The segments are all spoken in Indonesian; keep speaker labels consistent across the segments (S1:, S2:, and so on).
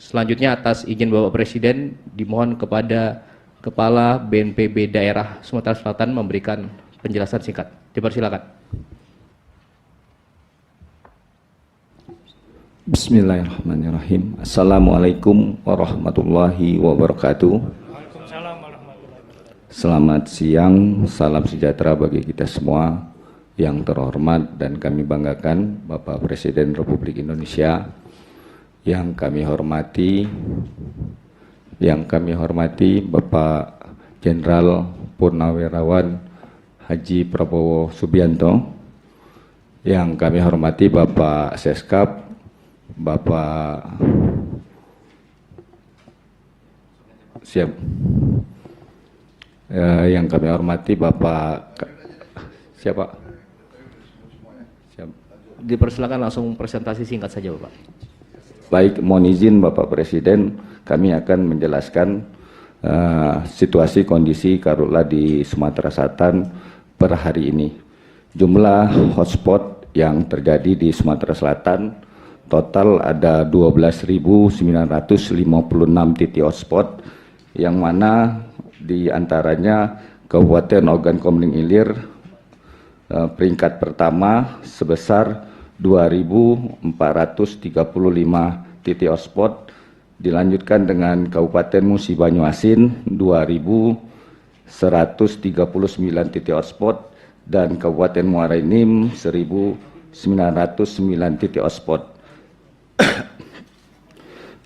S1: Selanjutnya atas izin Bapak Presiden dimohon kepada Kepala BNPB Daerah Sumatera Selatan memberikan penjelasan singkat. Dipersilakan.
S2: Bismillahirrahmanirrahim. Assalamualaikum warahmatullahi wabarakatuh. Selamat siang, salam sejahtera bagi kita semua. Yang terhormat dan kami banggakan Bapak Presiden Republik Indonesia, yang kami hormati Bapak Jenderal Purnawirawan Haji Prabowo Subianto, yang kami hormati Bapak Seskap, yang kami hormati Bapak siapa?
S1: Dipersilakan langsung presentasi singkat saja, Bapak.
S2: Baik, mohon izin Bapak Presiden, kami akan menjelaskan situasi kondisi karhutla di Sumatera Selatan per hari ini. Jumlah hotspot yang terjadi di Sumatera Selatan total ada 12.956 titik hotspot, yang mana di antaranya Kabupaten Ogan Komering Ilir peringkat pertama sebesar 2.435 titik hotspot, dilanjutkan dengan Kabupaten Musi Banyuasin 2.139 titik hotspot, dan Kabupaten Muara Enim 1.909 titik hotspot.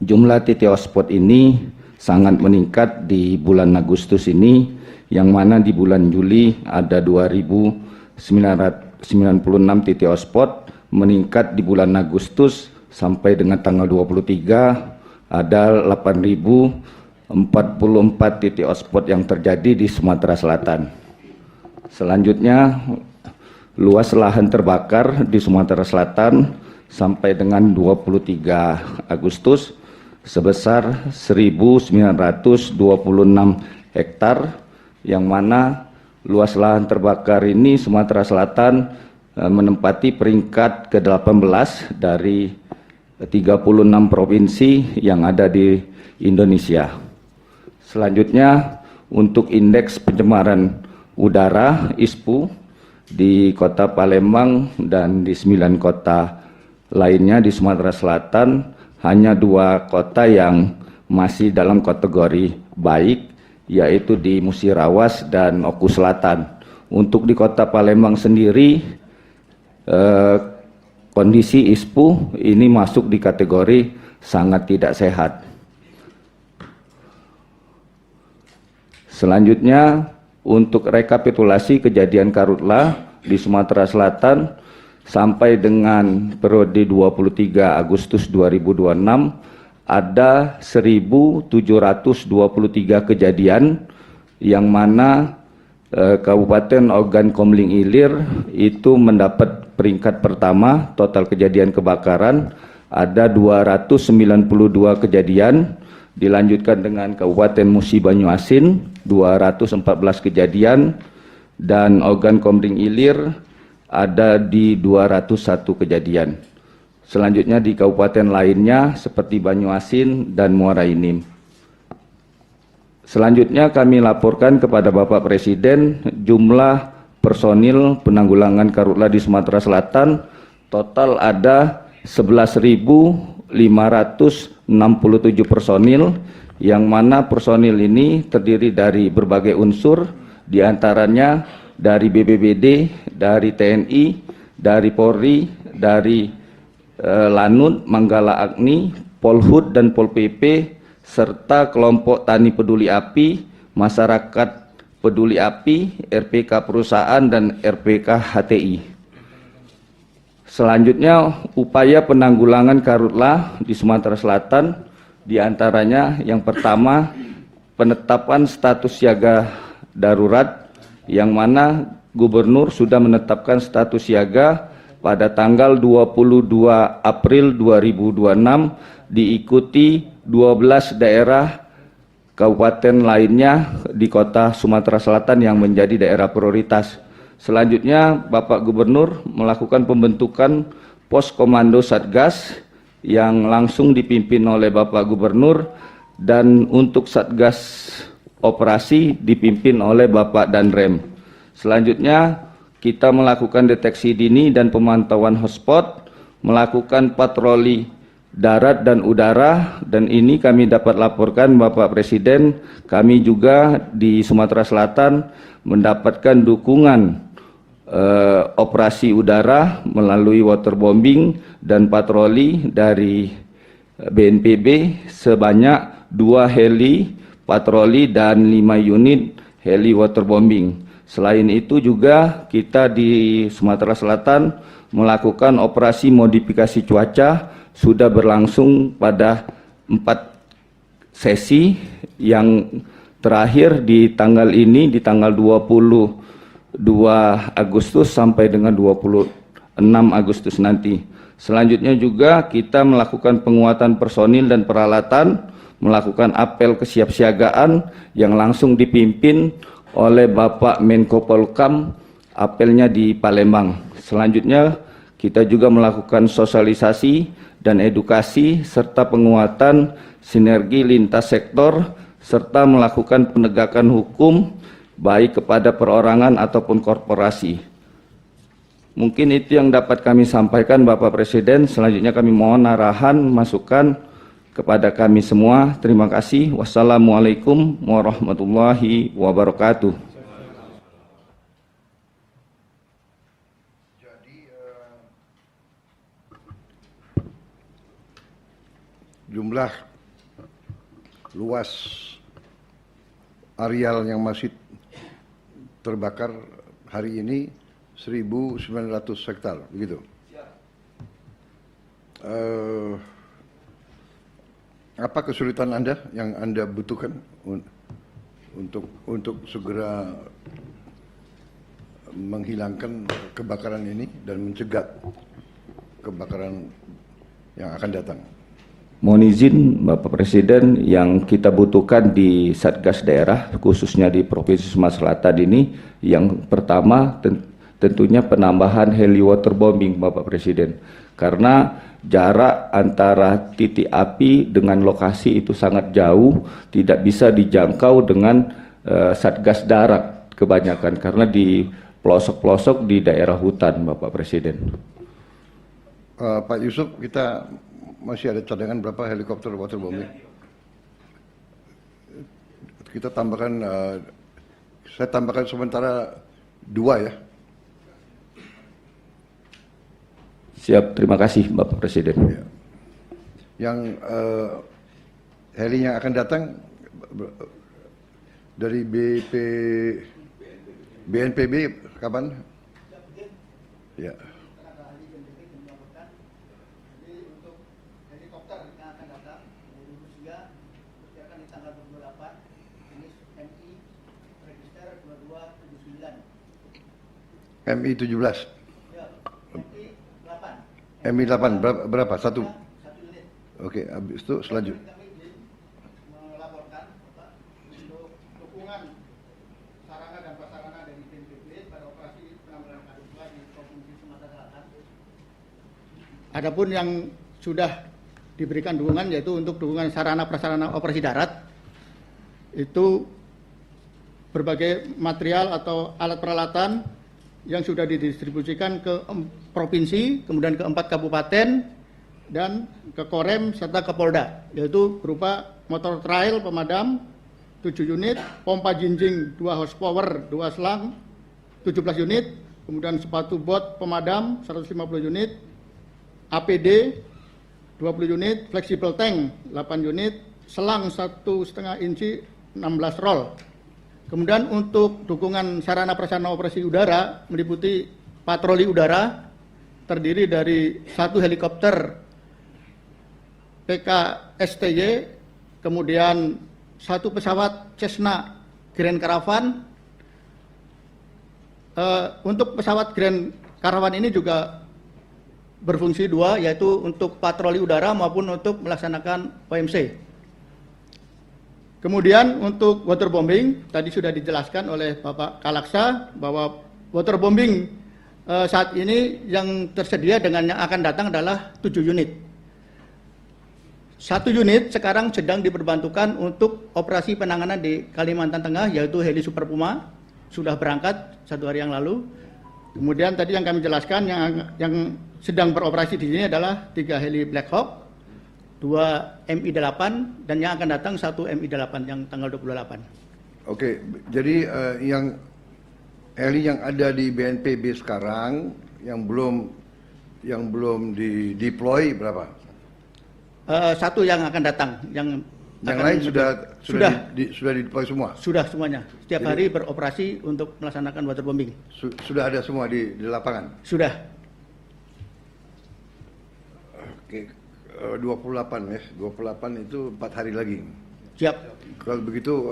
S2: Jumlah titik hotspot ini sangat meningkat di bulan Agustus ini, yang mana di bulan Juli ada 2.996 titik hotspot, meningkat di bulan Agustus sampai dengan tanggal 23 ada 8.044 titik hotspot yang terjadi di Sumatera Selatan. Selanjutnya, luas lahan terbakar di Sumatera Selatan sampai dengan 23 Agustus sebesar 1.926 hektar, yang mana luas lahan terbakar ini Sumatera Selatan menempati peringkat ke-18 dari 36 provinsi yang ada di Indonesia. Selanjutnya, untuk indeks pencemaran udara ISPU di Kota Palembang dan di 9 kota lainnya di Sumatera Selatan, hanya 2 kota yang masih dalam kategori baik, yaitu di Musirawas dan Oku Selatan. Untuk di Kota Palembang sendiri, kondisi ISPU ini masuk di kategori sangat tidak sehat. Selanjutnya, untuk rekapitulasi kejadian karhutla di Sumatera Selatan sampai dengan periode 23 Agustus 2026 ada 1.723 kejadian, yang mana Kabupaten Ogan Komering Ilir itu mendapat peringkat pertama. Total kejadian kebakaran ada 292 kejadian, dilanjutkan dengan Kabupaten Musi Banyuasin 214 kejadian, dan Ogan Komering Ilir ada di 201 kejadian. Selanjutnya di kabupaten lainnya seperti Banyuasin dan Muara Enim. Selanjutnya kami laporkan kepada Bapak Presiden jumlah personil penanggulangan karhutla di Sumatera Selatan total ada 11.567 personil, yang mana personil ini terdiri dari berbagai unsur, diantaranya dari BPBD, dari TNI, dari Polri, dari Lanut, Manggala Agni, Polhut dan Pol PP, serta kelompok Tani Peduli Api, Masyarakat Peduli Api, RPK Perusahaan, dan RPK HTI. Selanjutnya, upaya penanggulangan karhutla di Sumatera Selatan, diantaranya yang pertama, penetapan status siaga darurat, yang mana Gubernur sudah menetapkan status siaga pada tanggal 22 April 2026, diikuti 12 daerah kabupaten lainnya di kota Sumatera Selatan yang menjadi daerah prioritas. Selanjutnya, Bapak Gubernur melakukan pembentukan pos komando Satgas yang langsung dipimpin oleh Bapak Gubernur, dan untuk Satgas Operasi dipimpin oleh Bapak Danrem. Selanjutnya kita melakukan deteksi dini dan pemantauan hotspot, melakukan patroli darat dan udara, dan ini kami dapat laporkan Bapak Presiden, kami juga di Sumatera Selatan mendapatkan dukungan operasi udara melalui waterbombing dan patroli dari BNPB sebanyak 2 heli patroli dan 5 unit heli waterbombing. Selain itu juga kita di Sumatera Selatan melakukan operasi modifikasi cuaca sudah berlangsung pada 4 sesi, yang terakhir di tanggal ini di tanggal 22 Agustus sampai dengan 26 Agustus nanti. Selanjutnya juga kita melakukan penguatan personil dan peralatan, melakukan apel kesiapsiagaan yang langsung dipimpin oleh Bapak Menko Polhukam, apelnya di Palembang. Selanjutnya kita juga melakukan sosialisasi dan edukasi serta penguatan sinergi lintas sektor serta melakukan penegakan hukum baik kepada perorangan ataupun korporasi. Mungkin itu yang dapat kami sampaikan Bapak Presiden. Selanjutnya kami mohon arahan, masukan kepada kami semua. Terima kasih. Wassalamualaikum warahmatullahi wabarakatuh.
S3: Jadi jumlah luas areal yang masih terbakar hari ini 1.900 hektar, begitu. Apa kesulitan Anda yang Anda butuhkan untuk segera menghilangkan kebakaran ini dan mencegah kebakaran yang akan datang?
S2: Mohon izin Bapak Presiden, yang kita butuhkan di Satgas daerah khususnya di Provinsi Sumatera Selatan ini, yang pertama tentunya penambahan heli waterbombing Bapak Presiden, karena jarak antara titik api dengan lokasi itu sangat jauh, tidak bisa dijangkau dengan Satgas darat kebanyakan karena di pelosok-pelosok di daerah hutan Bapak Presiden.
S3: Pak Yusuf, kita masih ada cadangan berapa helikopter waterbombing? Kita tambahkan, saya tambahkan sementara 2 ya.
S2: Siap, terima kasih Bapak Presiden.
S3: Ya. Yang heli yang akan datang dari BNPB kapan? Ya. MI 17. MI 8 berapa? Satu unit. Oke, habis itu selanjutnya. Kami melaporkan untuk dukungan sarana dan prasarana dari BNPB pada operasi penanggulangan karhutla di Provinsi Sumatera Selatan.
S4: Adapun yang sudah diberikan dukungan yaitu untuk dukungan sarana prasarana operasi darat, itu berbagai material atau alat peralatan yang sudah didistribusikan ke provinsi, kemudian ke 4 kabupaten, dan ke Korem serta ke Polda, yaitu berupa motor trail pemadam 7 unit, pompa jinjing 2 horsepower 2 selang 17 unit, kemudian sepatu bot pemadam 150 unit, APD 20 unit, flexible tank 8 unit, selang 1,5 inci 16 roll. Kemudian untuk dukungan sarana prasarana operasi udara meliputi patroli udara terdiri dari 1 helikopter PKSTY, kemudian 1 pesawat Cessna Grand Caravan. Untuk pesawat Grand Caravan ini juga berfungsi 2, yaitu untuk patroli udara maupun untuk melaksanakan OMC. Kemudian untuk waterbombing, tadi sudah dijelaskan oleh Bapak Kalaksa bahwa waterbombing saat ini yang tersedia dengan yang akan datang adalah 7 unit. 1 unit sekarang sedang diperbantukan untuk operasi penanganan di Kalimantan Tengah, yaitu heli Super Puma, sudah berangkat 1 hari yang lalu. Kemudian tadi yang kami jelaskan yang sedang beroperasi di sini adalah 3 heli Black Hawk, 2 Mi-8, dan yang akan datang 1 Mi-8 yang tanggal 28.
S3: Oke, jadi yang heli yang ada di BNPB sekarang yang belum di deploy berapa?
S4: 1 yang akan datang, yang
S3: lain sudah deploy semua.
S4: Sudah semuanya. Setiap hari beroperasi untuk melaksanakan waterbombing.
S3: Sudah ada semua di lapangan.
S4: Sudah.
S3: Oke, 28 ya. 28 itu 4 hari lagi.
S4: Siap.
S3: Kalau begitu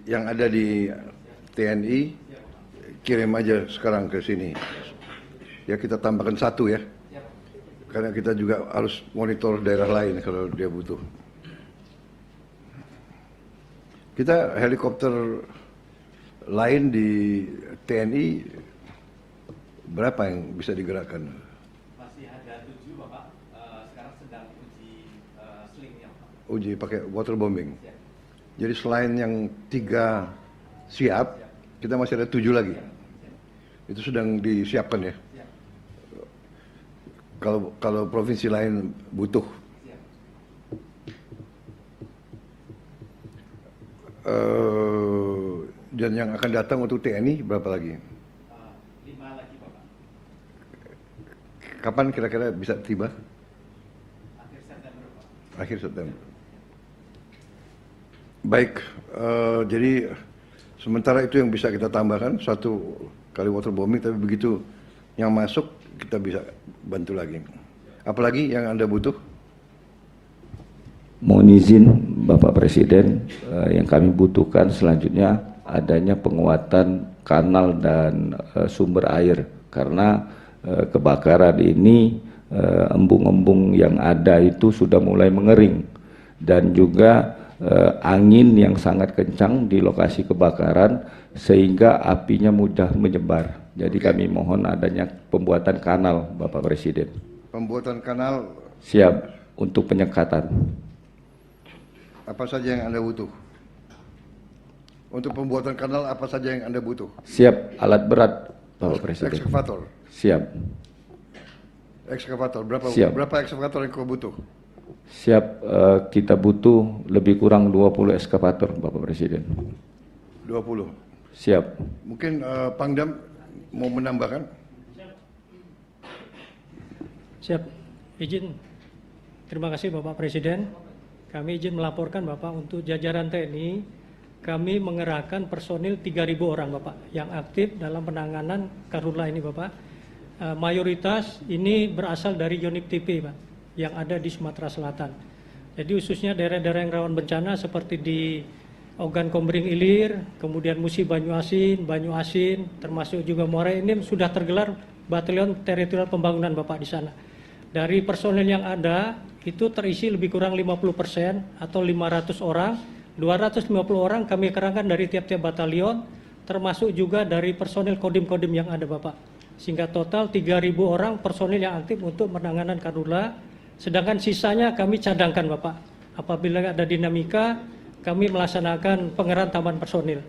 S3: yang ada di TNI kirim aja sekarang ke sini. Ya kita tambahkan 1 ya. Karena kita juga harus monitor daerah lain kalau dia butuh. Kita helikopter lain di TNI berapa yang bisa digerakkan?
S5: Masih ada 7 Bapak, sekarang sedang uji slingnya Pak.
S3: Uji pakai waterbombing. Jadi selain yang 3 siap, kita masih ada 7 lagi. Itu sedang disiapkan ya. Kalau provinsi lain butuh. Dan yang akan datang untuk TNI berapa lagi?
S5: 5 lagi Bapak.
S3: Kapan kira-kira bisa tiba?
S5: Akhir September Pak.
S3: Akhir September. Baik, jadi sementara itu yang bisa kita tambahkan 1 kali waterbombing, tapi begitu yang masuk kita bisa bantu lagi. Apalagi yang Anda butuh?
S2: Mohon izin Bapak Presiden, yang kami butuhkan selanjutnya adanya penguatan kanal dan sumber air, karena kebakaran ini embung-embung yang ada itu sudah mulai mengering, dan juga angin yang sangat kencang di lokasi kebakaran sehingga apinya mudah menyebar. Jadi kami mohon adanya pembuatan kanal, Bapak Presiden.
S3: Pembuatan kanal.
S2: Siap untuk penyekatan.
S3: Apa saja yang Anda butuh? Untuk pembuatan kanal apa saja yang Anda butuh?
S2: Siap alat berat, Bapak Presiden.
S3: Ekskavator.
S2: Siap.
S3: Ekskavator.
S2: Siap.
S3: Berapa ekskavator yang kau butuh?
S2: Siap, kita butuh lebih kurang 20 ekskavator, Bapak Presiden.
S3: 20.
S2: Siap.
S3: Mungkin Pangdam mau menambahkan?
S6: Siap. Izin. Terima kasih Bapak Presiden. Kami izin melaporkan Bapak, untuk jajaran TNI, kami mengerahkan personil 3.000 orang Bapak yang aktif dalam penanganan karhutla ini Bapak. Mayoritas ini berasal dari unit TP Pak, yang ada di Sumatera Selatan. Jadi khususnya daerah-daerah yang rawan bencana seperti di Ogan Komering Ilir, kemudian Musi Banyu Asin, termasuk juga Muara Enim sudah tergelar Batalion Teritorial Pembangunan Bapak di sana. Dari personil yang ada itu terisi lebih kurang 50% atau 500 orang, 250 orang kami kerahkan dari tiap-tiap batalion, termasuk juga dari personil kodim-kodim yang ada Bapak. Sehingga total 3.000 orang personil yang aktif untuk penanganan karhutla, sedangkan sisanya kami cadangkan Bapak. Apabila ada dinamika, kami melaksanakan pengerahan tambahan personil.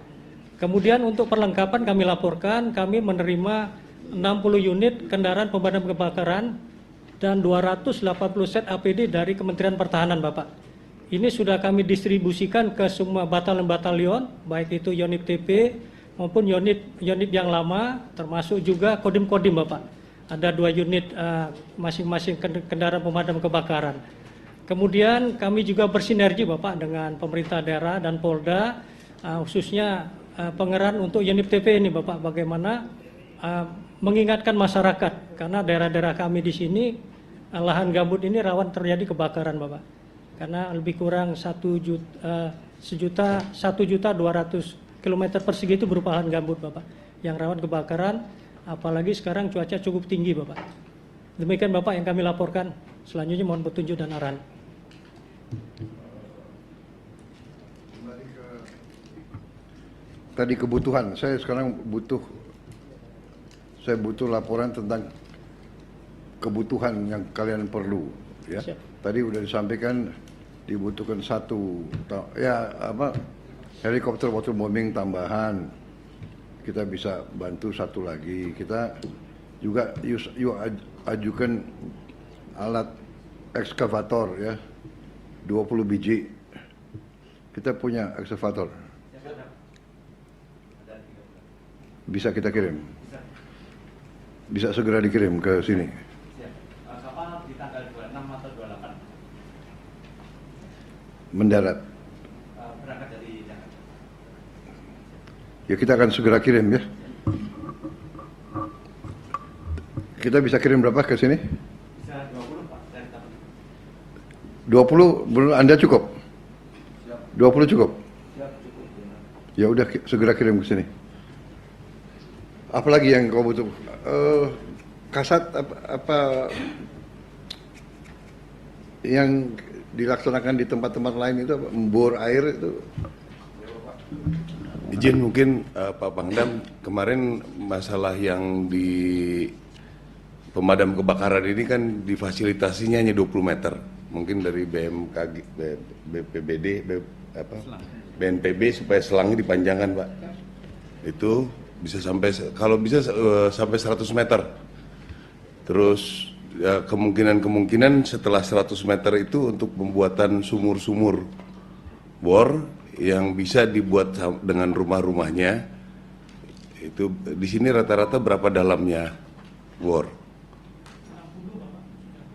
S6: Kemudian untuk perlengkapan kami laporkan, kami menerima 60 unit kendaraan pemadam kebakaran dan 280 set APD dari Kementerian Pertahanan Bapak. Ini sudah kami distribusikan ke semua batalion-batalion, baik itu unit TP maupun unit yang lama, termasuk juga kodim-kodim Bapak. Ada 2 unit masing-masing kendaraan pemadam kebakaran. Kemudian kami juga bersinergi Bapak dengan pemerintah daerah dan Polda, khususnya pengerahan untuk unit TP ini Bapak, bagaimana mengingatkan masyarakat, karena daerah-daerah kami di sini lahan gambut ini rawan terjadi kebakaran Bapak, karena lebih kurang 1.200.000 km persegi itu berupa lahan gambut Bapak yang rawan kebakaran, apalagi sekarang cuaca cukup tinggi Bapak. Demikian Bapak yang kami laporkan. Selanjutnya mohon petunjuk dan arahan.
S3: Tadi kebutuhan, saya sekarang butuh laporan tentang kebutuhan yang kalian perlu, ya.
S6: Siap.
S3: tadi udah disampaikan dibutuhkan helikopter waterbombing tambahan. Kita bisa bantu satu lagi. Kita juga ajukan alat ekskavator ya, 20 biji. Kita punya ekskavator. Bisa kita kirim. Bisa segera dikirim ke sini.
S5: Kapal di tanggal 26 atau 28?
S3: Mendarat.
S5: Berangkat dari Jakarta.
S3: Ya kita akan segera kirim ya. Kita bisa kirim berapa ke sini?
S5: Bisa 20 Pak, dari tahun.
S3: 20 belum Anda cukup? 20 cukup? Ya udah segera kirim ke sini. Apalagi yang kau butuh? Kasat apa yang dilaksanakan di tempat-tempat lain itu apa? Membor air itu?
S7: Izin mungkin Pak Pangdam, kemarin masalah yang di pemadam kebakaran ini kan difasilitasinya hanya 20 meter. Mungkin dari BMKG, BPBD, BNPB supaya selangnya dipanjangkan Pak. Itu bisa sampai, kalau bisa sampai 100 meter. Terus ya, kemungkinan setelah 100 meter itu untuk pembuatan sumur-sumur bor yang bisa dibuat dengan rumah-rumahnya. Itu di sini rata-rata berapa dalamnya bor?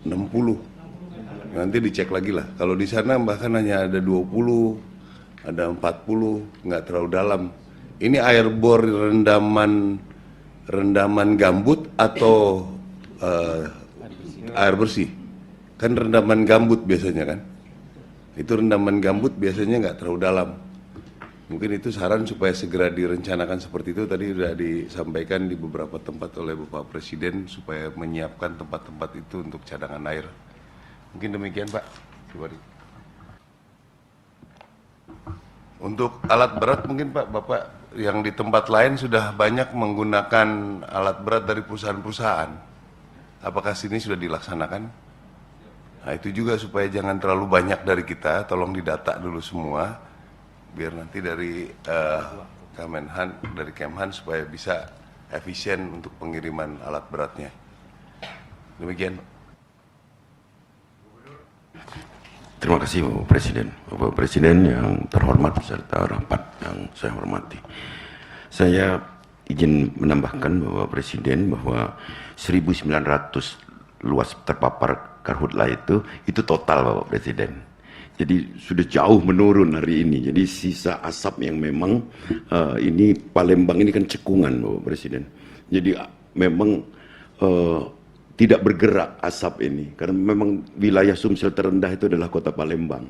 S7: 60. Nanti dicek lagi lah. Kalau di sana bahkan hanya ada 20, ada 40, nggak terlalu dalam. Ini air bor rendaman gambut atau air bersih? Kan rendaman gambut biasanya kan? Itu rendaman gambut biasanya nggak terlalu dalam. Mungkin itu saran supaya segera direncanakan seperti itu. Tadi sudah disampaikan di beberapa tempat oleh Bapak Presiden supaya menyiapkan tempat-tempat itu untuk cadangan air. Mungkin demikian Pak. Untuk alat berat mungkin Pak, Bapak yang di tempat lain sudah banyak menggunakan alat berat dari perusahaan-perusahaan. Apakah sini sudah dilaksanakan? Nah itu juga supaya jangan terlalu banyak dari kita, tolong didata dulu semua, biar nanti dari Kemhan supaya bisa efisien untuk pengiriman alat beratnya. Demikian.
S8: Terima kasih Bapak Presiden. Bapak Presiden yang terhormat beserta rapat yang saya hormati. Saya izin menambahkan Bapak Presiden bahwa 1.900 luas terpapar karhutla itu total Bapak Presiden. Jadi sudah jauh menurun hari ini. Jadi sisa asap yang memang ini Palembang ini kan cekungan Bapak Presiden. Jadi memang tidak bergerak asap ini karena memang wilayah Sumsel terendah itu adalah kota Palembang.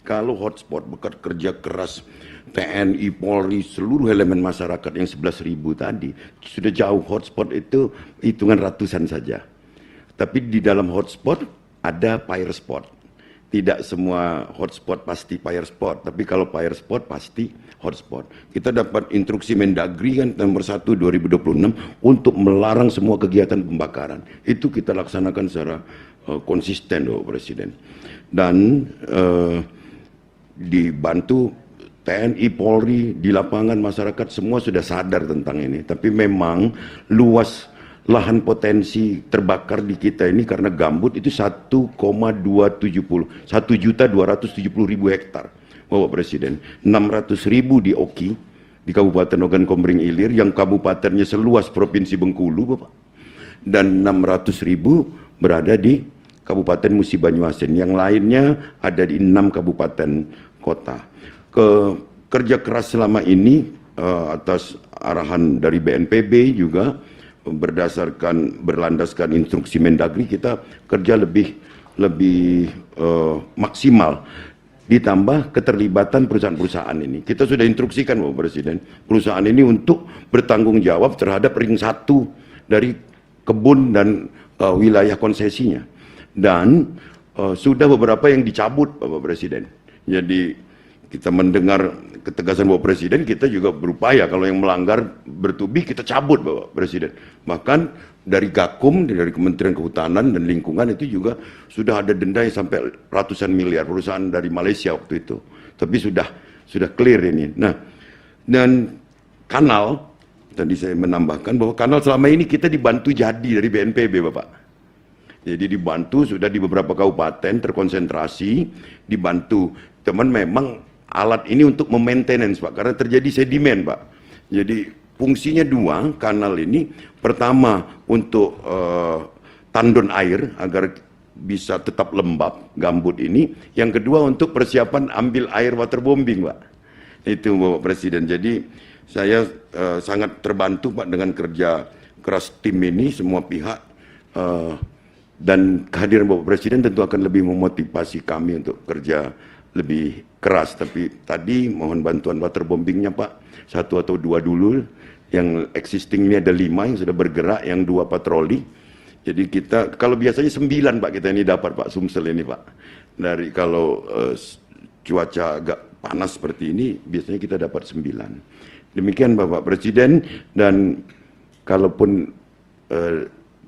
S8: Kalau hotspot bekat kerja keras TNI, Polri, seluruh elemen masyarakat yang 11.000 tadi sudah jauh. Hotspot itu hitungan ratusan saja. Tapi di dalam hotspot ada fire spot. Tidak semua hotspot pasti fire spot, tapi kalau fire spot pasti hotspot. Kita dapat instruksi Mendagri kan nomor 1 2026 untuk melarang semua kegiatan pembakaran. Itu kita laksanakan secara konsisten Bapak Presiden. Dan dibantu TNI, Polri, di lapangan masyarakat semua sudah sadar tentang ini. Tapi memang luas lahan potensi terbakar di kita ini karena gambut itu 1,270 1.270.000 hektar Bapak Presiden. 600.000 di Oki di Kabupaten Ogan Komering Ilir yang kabupatennya seluas Provinsi Bengkulu Bapak, dan 600.000 berada di Kabupaten Musi Banyuasin, yang lainnya ada di 6 kabupaten kota. Kerja keras selama ini atas arahan dari BNPB juga berlandaskan instruksi Mendagri, kita kerja lebih maksimal, ditambah keterlibatan perusahaan-perusahaan ini. Kita sudah instruksikan Bapak Presiden perusahaan ini untuk bertanggung jawab terhadap ring 1 dari kebun dan wilayah konsesinya, dan sudah beberapa yang dicabut Bapak Presiden. Jadi kita mendengar ketegasan Bapak Presiden, kita juga berupaya kalau yang melanggar bertubi kita cabut Bapak Presiden. Bahkan dari Gakum, dari Kementerian Kehutanan dan Lingkungan itu juga sudah ada denda yang sampai ratusan miliar, perusahaan dari Malaysia waktu itu. Tapi sudah clear ini. Nah, dan kanal, tadi saya menambahkan bahwa kanal selama ini kita dibantu jadi dari BNPB Bapak. Jadi dibantu sudah di beberapa kabupaten terkonsentrasi, dibantu. Teman memang alat ini untuk memaintenance Pak, karena terjadi sedimen Pak. Jadi fungsinya dua kanal ini. Pertama untuk tandon air agar bisa tetap lembab gambut ini. Yang kedua untuk persiapan ambil air waterbombing Pak. Itu Bapak Presiden. Jadi saya sangat terbantu Pak dengan kerja keras tim ini, semua pihak. Dan kehadiran Bapak Presiden tentu akan lebih memotivasi kami untuk kerja lebih keras. Tapi tadi mohon bantuan waterbombingnya Pak, 1 atau 2 dulu. Yang existing ini ada 5 yang sudah bergerak, yang 2 patroli. Jadi kita, kalau biasanya 9 Pak kita ini dapat Pak Sumsel ini Pak. Dari kalau cuaca agak panas seperti ini, biasanya kita dapat 9. Demikian Bapak Presiden, dan kalaupun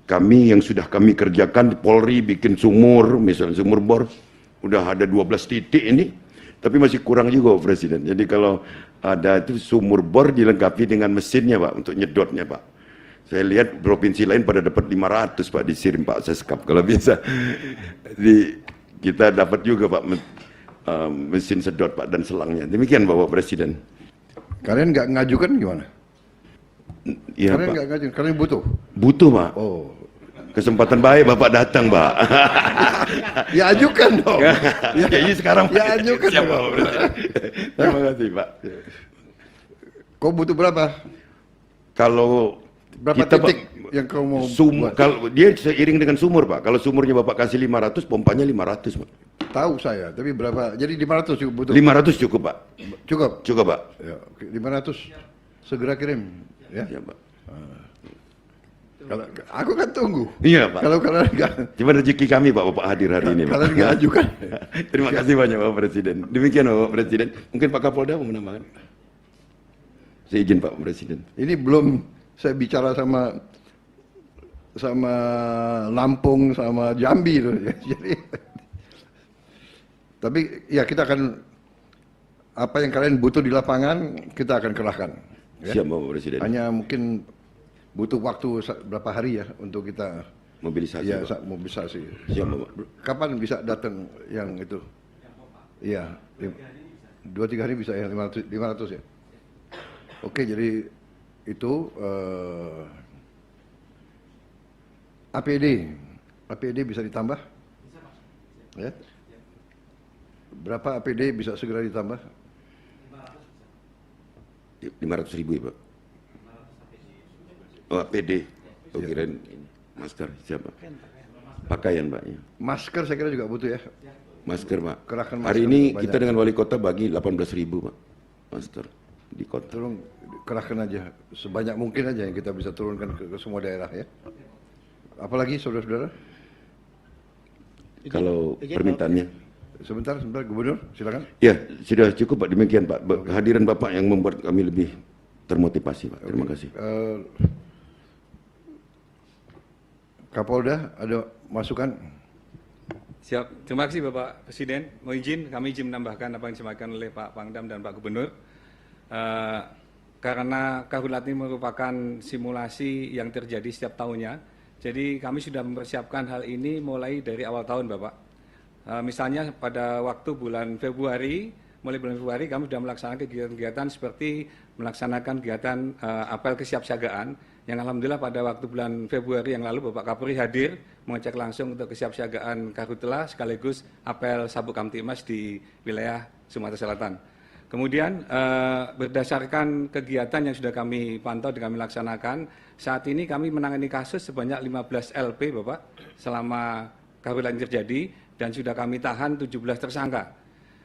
S8: kami yang sudah kami kerjakan, Polri bikin sumur, misalnya sumur bor, udah ada 12 titik ini, tapi masih kurang juga Pak Presiden. Jadi kalau ada itu sumur bor dilengkapi dengan mesinnya Pak, untuk nyedotnya Pak. Saya lihat provinsi lain pada dapat 500 Pak di Sirim Pak Seskap, kalau bisa. Kita dapat juga Pak mesin sedot Pak dan selangnya. Demikian Bapak Presiden.
S3: Kalian nggak ngajukan gimana?
S8: Iya
S3: Kalian
S8: Pak.
S3: nggak ngajukan, kalian butuh?
S8: Butuh Pak.
S3: Oh.
S8: Kesempatan baik Bapak datang Pak.
S3: Ya ajukan dong.
S8: Ya, ini sekarang
S3: Ya ajukan
S8: siap,
S3: dong.
S8: Bapak Presiden. Terima kasih Pak.
S3: Kau butuh berapa?
S8: Kalau
S3: Berapa
S8: kita
S3: titik
S8: Pak,
S3: yang kau mau buat?
S8: kalau dia seiring dengan sumur Pak. Kalau sumurnya Bapak kasih 500, pompanya 500 Pak.
S3: Tahu saya, tapi berapa? Jadi 500 cukup butuh?
S8: 500 cukup Pak.
S3: Cukup?
S8: Cukup Pak.
S3: Ya, oke, 500. Segera kirim. Ya.
S8: Ya Pak.
S3: Kalau aku kan tunggu.
S8: Iya Pak.
S3: Kalau kalian nggak,
S8: Cuma rezeki kami Pak, Bapak hadir hari ini Pak.
S3: kalian nggak ajukan.
S8: Terima kasih banyak Bapak Presiden. Demikian Bapak Presiden. Mungkin Pak Kapolda mau menambahkan. Saya izin Pak Presiden.
S3: Ini belum saya bicara sama Lampung, sama Jambi loh. Jadi, tapi ya kita akan, apa yang kalian butuh di lapangan kita akan kerahkan. Ya.
S8: Siap Bapak Presiden.
S3: Hanya mungkin butuh waktu berapa hari ya untuk kita
S8: Mobilisasi
S3: ya
S8: Pak.
S3: mobilisasi.
S8: Siap Bapak.
S3: Kapan bisa datang yang itu? Iya, 2-3 hari bisa ya, 500 ya. Oke, jadi itu APD bisa ditambah? Ya. Berapa APD bisa segera ditambah?
S8: 500.000 ya Pak. Oh APD. Oh kirain ini. Masker siapa? Pakaian Pak. Ya.
S3: Masker saya kira juga butuh ya.
S8: Masker Pak.
S3: Kerahkan
S8: Hari
S3: masker
S8: ini
S3: banyak.
S8: kita dengan wali kota bagi 18.000 Pak. Masker di kota.
S3: Tolong kerahkan aja sebanyak mungkin aja yang kita bisa turunkan ke semua daerah ya. Apalagi saudara-saudara?
S8: Kalau permintaannya.
S3: Sebentar, Gubernur, silakan.
S8: Ya, sudah cukup Pak. Demikian Pak. Kehadiran Bapak yang membuat kami lebih termotivasi Pak. Terima kasih.
S3: Kapolda, ada masukan?
S9: Siap. Terima kasih Bapak Presiden. Kami izin menambahkan apa yang disampaikan oleh Pak Pangdam dan Pak Gubernur. Karena Karhutla ini merupakan simulasi yang terjadi setiap tahunnya, jadi kami sudah mempersiapkan hal ini mulai dari awal tahun Bapak. Misalnya pada waktu bulan Februari, mulai bulan Februari kami sudah melaksanakan kegiatan-kegiatan seperti melaksanakan kegiatan apel kesiapsiagaan, yang alhamdulillah pada waktu bulan Februari yang lalu Bapak Kapolri hadir mengecek langsung untuk kesiapsiagaan Karhutla sekaligus apel Sabuk Kamtibmas di wilayah Sumatera Selatan. Kemudian berdasarkan kegiatan yang sudah kami pantau dan kami laksanakan, saat ini kami menangani kasus sebanyak 15 LP Bapak selama Karhutla ini terjadi, dan sudah kami tahan 17 tersangka.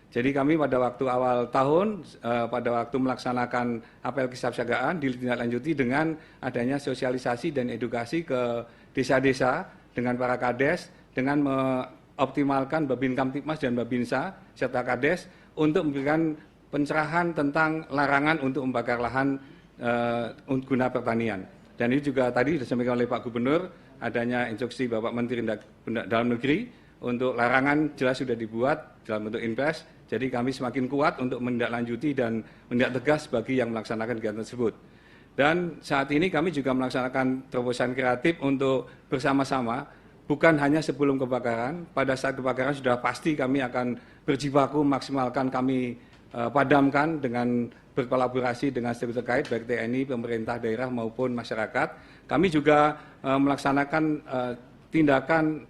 S9: Jadi kami pada waktu awal tahun, pada waktu melaksanakan apel kesiapsiagaan ditindaklanjuti dengan adanya sosialisasi dan edukasi ke desa-desa dengan para kades, dengan optimalkan Babin Kamtipmas dan Babinsa serta Kades untuk memberikan pencerahan tentang larangan untuk membakar lahan guna pertanian. Dan ini juga tadi disampaikan oleh Pak Gubernur, adanya instruksi Bapak Menteri Dalam Negeri untuk larangan jelas sudah dibuat dalam bentuk impres. Jadi kami semakin kuat untuk menindaklanjuti dan menindak tegas bagi yang melaksanakan kegiatan tersebut. Dan saat ini kami juga melaksanakan terobosan kreatif untuk bersama-sama, bukan hanya sebelum kebakaran, pada saat kebakaran sudah pasti kami akan berjibaku maksimalkan kami padamkan dengan berkolaborasi dengan stakeholder terkait, baik TNI, pemerintah daerah maupun masyarakat. Kami juga melaksanakan tindakan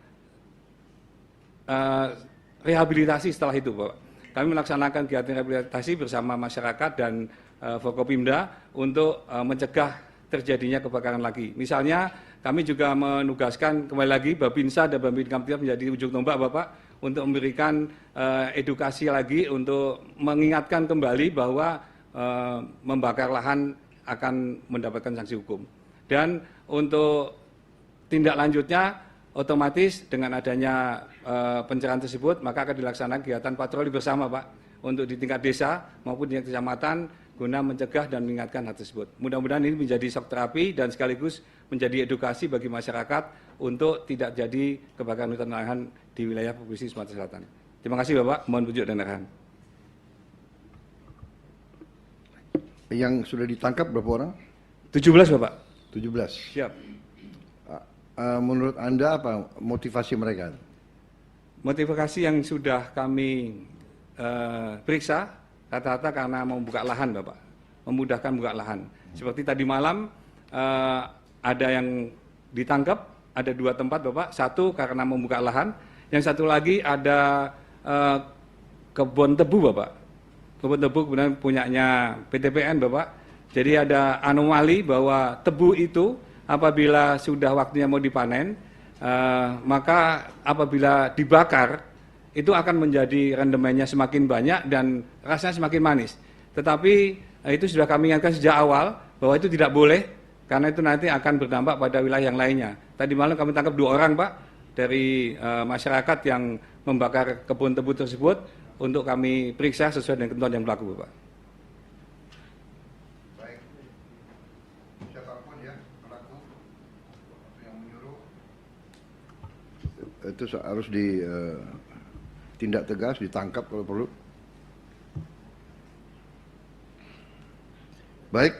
S9: rehabilitasi setelah itu, Pak. Kami melaksanakan kegiatan rehabilitasi bersama masyarakat dan Forkopimda untuk mencegah terjadinya kebakaran lagi. Misalnya, kami juga menugaskan kembali lagi Babinsa dan Babin Kamtipmas menjadi ujung tombak, Bapak, untuk memberikan edukasi lagi untuk mengingatkan kembali bahwa membakar lahan akan mendapatkan sanksi hukum. Dan untuk tindak lanjutnya, otomatis dengan adanya pencerahan tersebut, maka akan dilaksanakan kegiatan patroli bersama, Pak, untuk di tingkat desa maupun di tingkat kecamatan, guna mencegah dan mengingatkan hal tersebut. Mudah-mudahan ini menjadi shock terapi dan sekaligus menjadi edukasi bagi masyarakat untuk tidak jadi kebakaran hutan lahan di wilayah Provinsi Sumatera Selatan. Terima kasih, Bapak. Mohon rujuk dan arahan.
S3: Yang sudah ditangkap berapa orang?
S9: 17, Bapak.
S3: 17.
S9: Siap.
S3: Menurut Anda apa motivasi mereka?
S9: Motivasi yang sudah kami periksa rata-rata karena membuka lahan, Bapak. Memudahkan buka lahan. Seperti tadi malam ada yang ditangkap, ada 2 tempat, Bapak. Satu karena membuka lahan, yang satu lagi ada kebun tebu, Bapak. Kebun tebu kemudian punyanya PTPN, Bapak. Jadi ada anomali bahwa tebu itu apabila sudah waktunya mau dipanen, maka apabila dibakar, itu akan menjadi rendemennya semakin banyak dan rasanya semakin manis. Tetapi itu sudah kami ingatkan sejak awal bahwa itu tidak boleh, karena itu nanti akan berdampak pada wilayah yang lainnya. Tadi malam kami tangkap 2 orang, Pak, dari masyarakat yang membakar kebun tebu tersebut untuk kami periksa sesuai dengan ketentuan yang berlaku, Pak.
S3: Baik. Siapapun ya pelaku yang menyuruh itu harus ditindak tegas, ditangkap kalau perlu. Baik,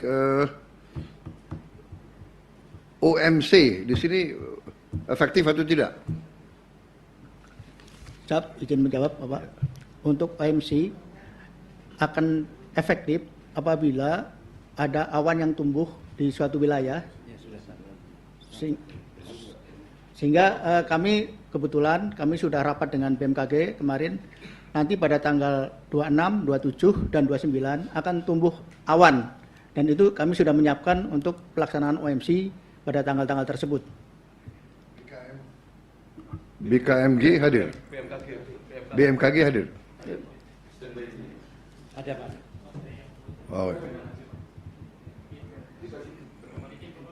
S3: OMC di sini efektif atau tidak?
S4: Siap, izin menjawab, Bapak. Untuk OMC akan efektif apabila ada awan yang tumbuh di suatu wilayah, sehingga kami kebetulan kami sudah rapat dengan BMKG kemarin. Nanti pada tanggal 26, 27, dan 29 akan tumbuh awan, dan itu kami sudah menyiapkan untuk pelaksanaan OMC pada tanggal-tanggal tersebut.
S3: BKMG hadir? BMKG hadir?
S6: Ada, Pak.
S3: Oh.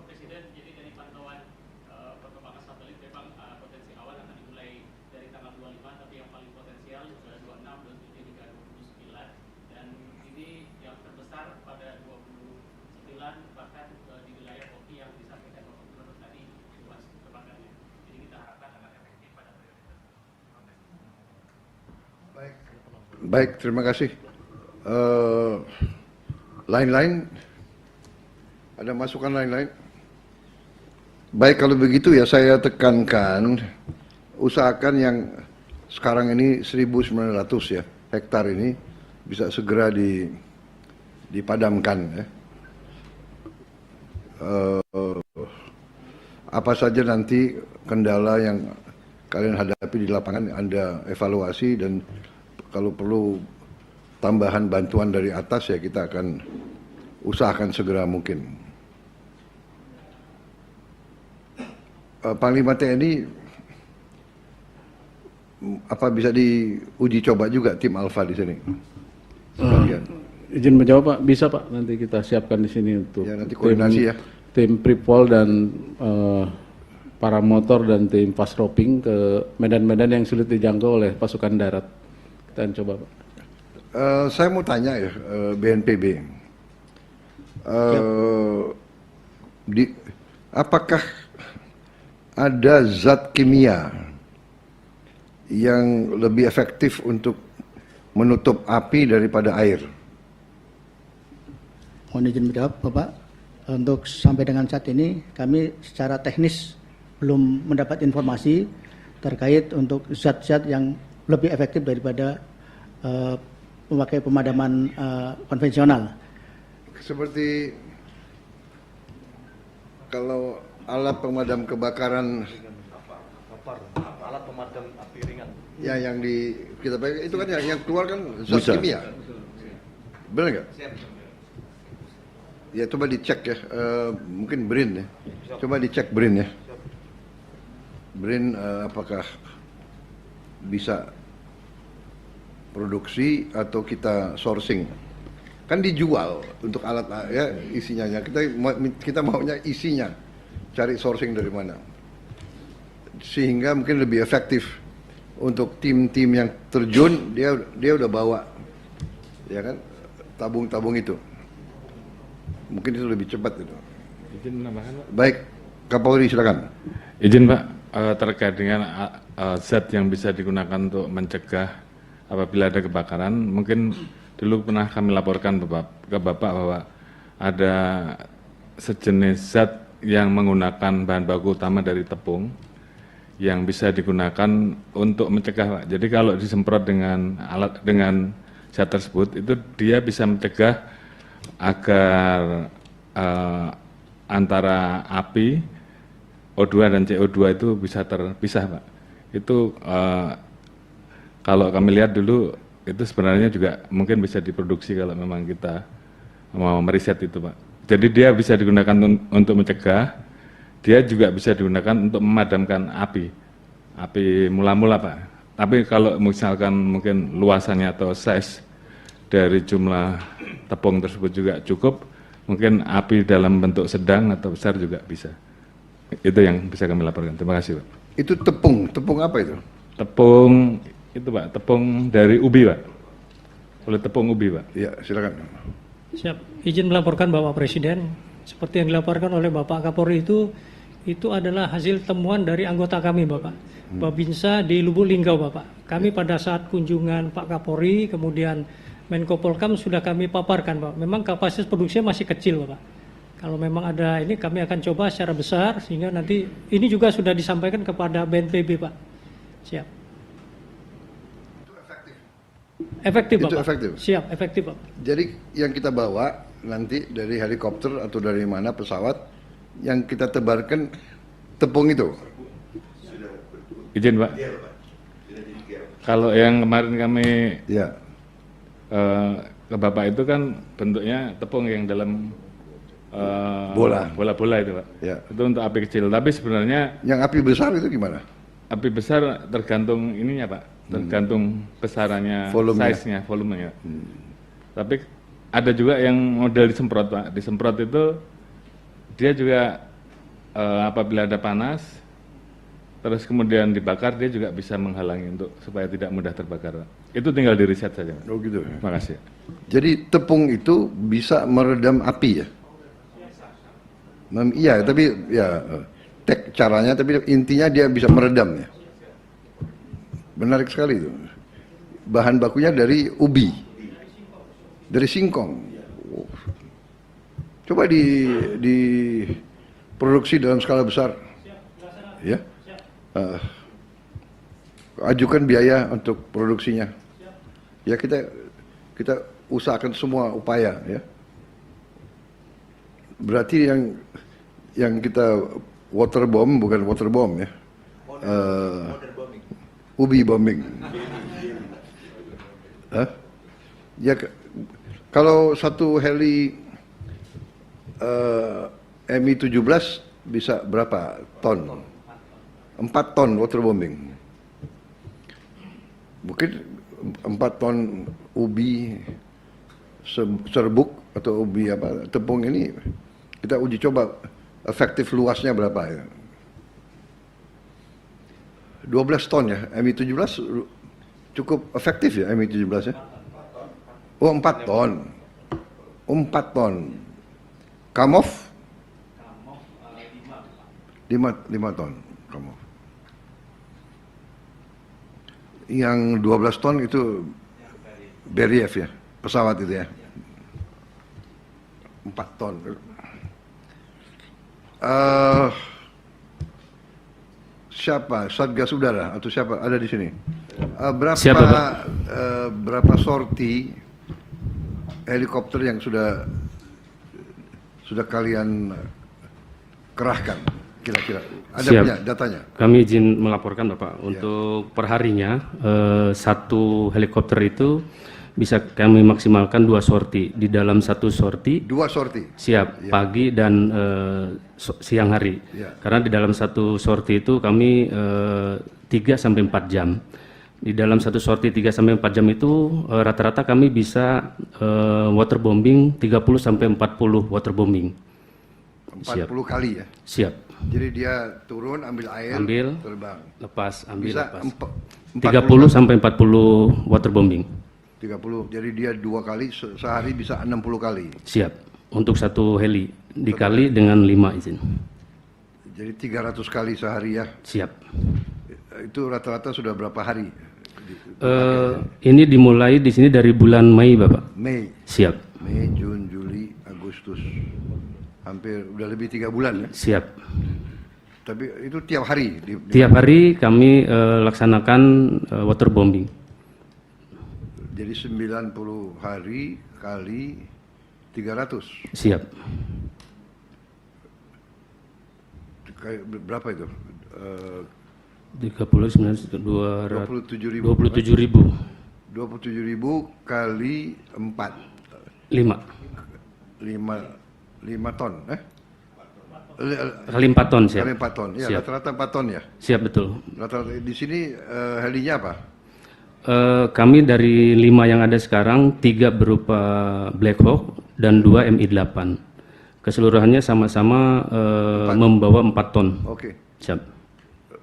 S5: Presiden, jadi dari pantauan perkembangan satelit memang potensi awan akan dimulai dari tanggal 25, tapi yang paling potensial sudah 26, 27 hingga 29, dan ini yang terbesar pada 29 bahkan di wilayah Oki yang disampaikan Bapak Gubernur tadi luas kebakarnya. Jadi kita harapkan akan efektif pada periode tersebut.
S3: Baik, terima kasih. Lain-lain, ada masukan lain-lain? Baik, kalau begitu ya saya tekankan, usahakan yang sekarang ini 1.900 ya hektar ini bisa segera dipadamkan ya. Apa saja nanti kendala yang kalian hadapi di lapangan Anda evaluasi, dan kalau perlu tambahan bantuan dari atas ya kita akan usahakan segera mungkin. Panglima TNI, apa bisa diuji coba juga tim Alfa di sini?
S10: Izin menjawab, Pak. Bisa, Pak. Nanti kita siapkan di sini untuk
S3: ya, nanti koordinasi ya.
S10: Tim Pripol dan paramotor dan tim fast roping ke medan-medan yang sulit dijangkau oleh pasukan darat. Kita coba, Pak.
S3: Saya mau tanya ya, BNPB. Apakah ada zat kimia yang lebih efektif untuk menutup api daripada air?
S4: Mohon izin menjawab, Bapak. Untuk sampai dengan saat ini, kami secara teknis belum mendapat informasi terkait untuk zat-zat yang lebih efektif daripada memakai pemadaman konvensional.
S3: Seperti kalau alat pemadam kebakaran,
S11: alat pemadam api ringan.
S3: Ya, yang kita pakai itu kan yang keluar kan zat kimia, benar nggak? Ya, coba dicek ya, mungkin BRIN ya, coba dicek BRIN ya, BRIN apakah bisa produksi atau kita sourcing? Kan dijual untuk alat ya isinya ya, kita maunya isinya, cari sourcing dari mana, sehingga mungkin lebih efektif untuk tim-tim yang terjun, dia udah bawa ya kan tabung-tabung itu, mungkin itu lebih cepat itu.
S12: Izin menambahkan, Pak.
S3: Baik, Kapolri silakan.
S12: Izin, Pak, terkait dengan zat yang bisa digunakan untuk mencegah apabila ada kebakaran, mungkin dulu pernah kami laporkan ke Bapak bahwa ada sejenis zat yang menggunakan bahan baku utama dari tepung yang bisa digunakan untuk mencegah, Pak. Jadi kalau disemprot dengan zat tersebut, itu dia bisa mencegah agar antara api O2 dan CO2 itu bisa terpisah, Pak. Itu kalau kami lihat dulu itu sebenarnya juga mungkin bisa diproduksi kalau memang kita mau meriset itu, Pak. Jadi dia bisa digunakan untuk mencegah, dia juga bisa digunakan untuk memadamkan api mula-mula, Pak. Tapi kalau misalkan mungkin luasannya atau size dari jumlah tepung tersebut juga cukup, mungkin api dalam bentuk sedang atau besar juga bisa. Itu yang bisa kami laporkan. Terima kasih, Pak.
S3: Itu tepung apa itu?
S12: Tepung itu, Pak, tepung dari ubi, Pak. Oleh tepung ubi, Pak.
S3: Iya, silakan.
S6: Siap. Izin melaporkan Bapak Presiden, seperti yang dilaporkan oleh Bapak Kapolri itu adalah hasil temuan dari anggota kami, Bapak. Babinsa di Lubuk Linggau, Bapak. Kami pada saat kunjungan Pak Kapolri, kemudian Menko Polkam sudah kami paparkan, Pak. Memang kapasitas produksinya masih kecil, Bapak. Kalau memang ada ini, kami akan coba secara besar, sehingga nanti ini juga sudah disampaikan kepada BNPB, Pak. Siap. Efektif, Bapak.
S3: Itu efektif?
S6: Siap, efektif, Pak.
S3: Jadi yang kita bawa nanti dari helikopter atau dari mana pesawat, yang kita tebarkan tepung itu.
S12: Izin, Pak. Kalau yang kemarin kami ke Bapak itu kan bentuknya tepung yang dalam bola-bola itu, Pak.
S3: Ya.
S12: Itu untuk api kecil. Tapi sebenarnya
S3: yang api besar itu gimana?
S12: Api besar tergantung ininya, Pak. Tergantung besarannya, size-nya, volumenya. Tapi ada juga yang model disemprot, Pak. Disemprot itu dia juga apabila ada panas, terus kemudian dibakar, dia juga bisa menghalangi untuk supaya tidak mudah terbakar, Pak. Itu tinggal di riset saja, Pak.
S3: Oh gitu.
S12: Terima kasih.
S3: Jadi tepung itu bisa meredam api ya? Iya, tapi ya caranya, tapi intinya dia bisa meredam ya. Menarik sekali itu. Bahan bakunya dari ubi, dari singkong. Coba diproduksi dalam skala besar, ya. Ajukan biaya untuk produksinya. Ya kita usahakan semua upaya ya. Berarti yang kita waterbomb bukan waterbomb ya. Ubi bombing. Ya kalau satu heli Mi-17 bisa berapa ton? 4 ton waterbombing. Mungkin 4 ton ubi serbuk atau ubi tepung ini kita uji coba efektif luasnya berapa ya. 12 ton ya, Mi-17 cukup efektif ya Mi-17 ya? Oh 4 ton. Oh 4 ton. Kamov? 5 ton. Kamov. Yang 12 ton itu Beriev ya, pesawat itu ya. 4 ton. Siapa? Satgas Udara atau siapa ada di sini? Berapa sorti helikopter yang sudah kalian kerahkan kira-kira? Ada punya datanya?
S13: Kami izin melaporkan Bapak, untuk perharinya satu helikopter itu bisa kami maksimalkan 2 sorti. Di dalam satu sorti
S3: 2 sorti?
S13: Siap, pagi dan siang hari. Karena di dalam satu sorti itu kami 3 sampai 4 jam. Di dalam satu sorti 3 sampai 4 jam itu rata-rata kami bisa waterbombing 30 sampai 40 waterbombing.
S3: 40 kali ya?
S13: Siap.
S3: Jadi dia turun, ambil air, terbang.
S13: Lepas, ambil,
S3: bisa
S13: lepas. 30 sampai 40 waterbombing.
S3: 30, jadi dia 2 kali, sehari bisa 60 kali.
S13: Siap, untuk satu heli, dikali dengan 5 izin.
S3: Jadi 300 kali sehari ya?
S13: Siap.
S3: Itu rata-rata sudah berapa hari?
S13: Ini dimulai di sini dari bulan Mei, Bapak.
S3: Mei?
S13: Siap.
S3: Mei, Juni, Juli, Agustus. Hampir, udah lebih 3 bulan ya?
S13: Siap.
S3: Tapi itu tiap hari?
S13: Tiap hari kami laksanakan waterbombing.
S3: Jadi 90 hari kali 300.
S13: Siap.
S3: Berapa itu?
S13: 27.000
S3: kali 4. 5 ton,
S13: Kali 4 ton, siap.
S3: Kali 4 ton, ya rata-rata 4 ton ya?
S13: Siap, betul.
S3: Rata-rata di sini helinya apa?
S13: Kami dari 5 yang ada sekarang, 3 berupa Black Hawk dan 2 Mi-8. Keseluruhannya sama-sama membawa 4 ton.
S3: Oke.
S13: Siap.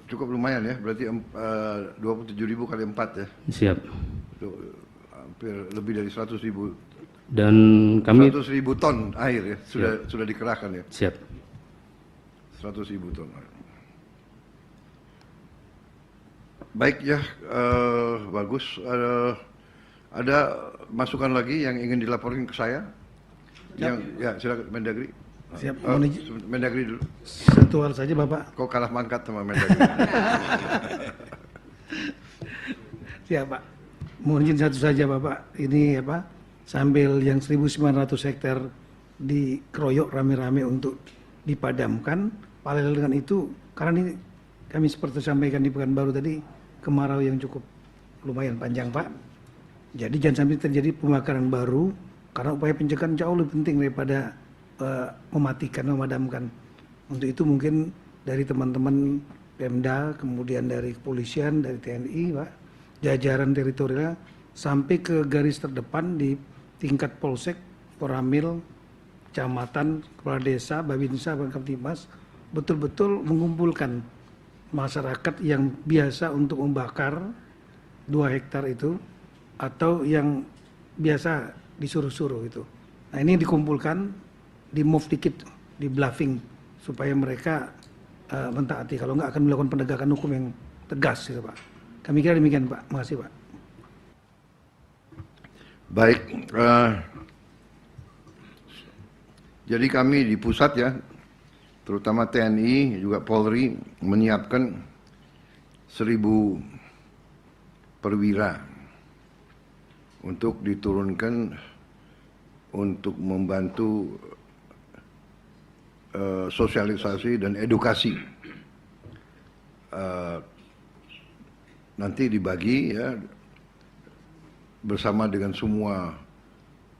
S3: Cukup lumayan ya, berarti 27.000 kali 4 ya?
S13: Siap.
S3: Hampir lebih dari 100.000.
S13: Dan kami
S3: 100.000 ton air ya, sudah dikerahkan ya?
S13: Siap.
S3: 100.000 ton air. Baik ya, bagus. Ada masukan lagi yang ingin dilaporkan ke saya? Ya, silakan Mendagri.
S14: Siap,
S3: Mendagri dulu.
S14: Satu hal saja Bapak.
S3: Kok kalah mangkat sama Mendagri?
S14: Siap Pak. Mohon izin satu saja Bapak. Ini apa? Sambil yang 1.900 hektar dikeroyok rame-rame untuk dipadamkan. Paralel dengan itu, karena ini kami seperti sampaikan di Pekanbaru tadi, kemarau yang cukup lumayan panjang Pak. Jadi jangan sampai terjadi pembakaran baru, karena upaya pencegahan jauh lebih penting daripada mematikan, memadamkan. Untuk itu mungkin dari teman-teman Pemda, kemudian dari kepolisian, dari TNI Pak, jajaran teritorial sampai ke garis terdepan di tingkat polsek, Poramil, kecamatan, kepala desa, Babinsa, Kamtibmas, betul-betul mengumpulkan masyarakat yang biasa untuk membakar 2 hektar itu atau yang biasa disuruh-suruh itu. Nah ini dikumpulkan, di move dikit, di bluffing supaya mereka mentaati. Kalau nggak akan melakukan penegakan hukum yang tegas gitu Pak. Kami kira demikian Pak. Makasih Pak.
S3: Baik, jadi kami di pusat ya, terutama TNI juga Polri menyiapkan 1.000 perwira untuk diturunkan untuk membantu sosialisasi dan edukasi. Nanti dibagi ya bersama dengan semua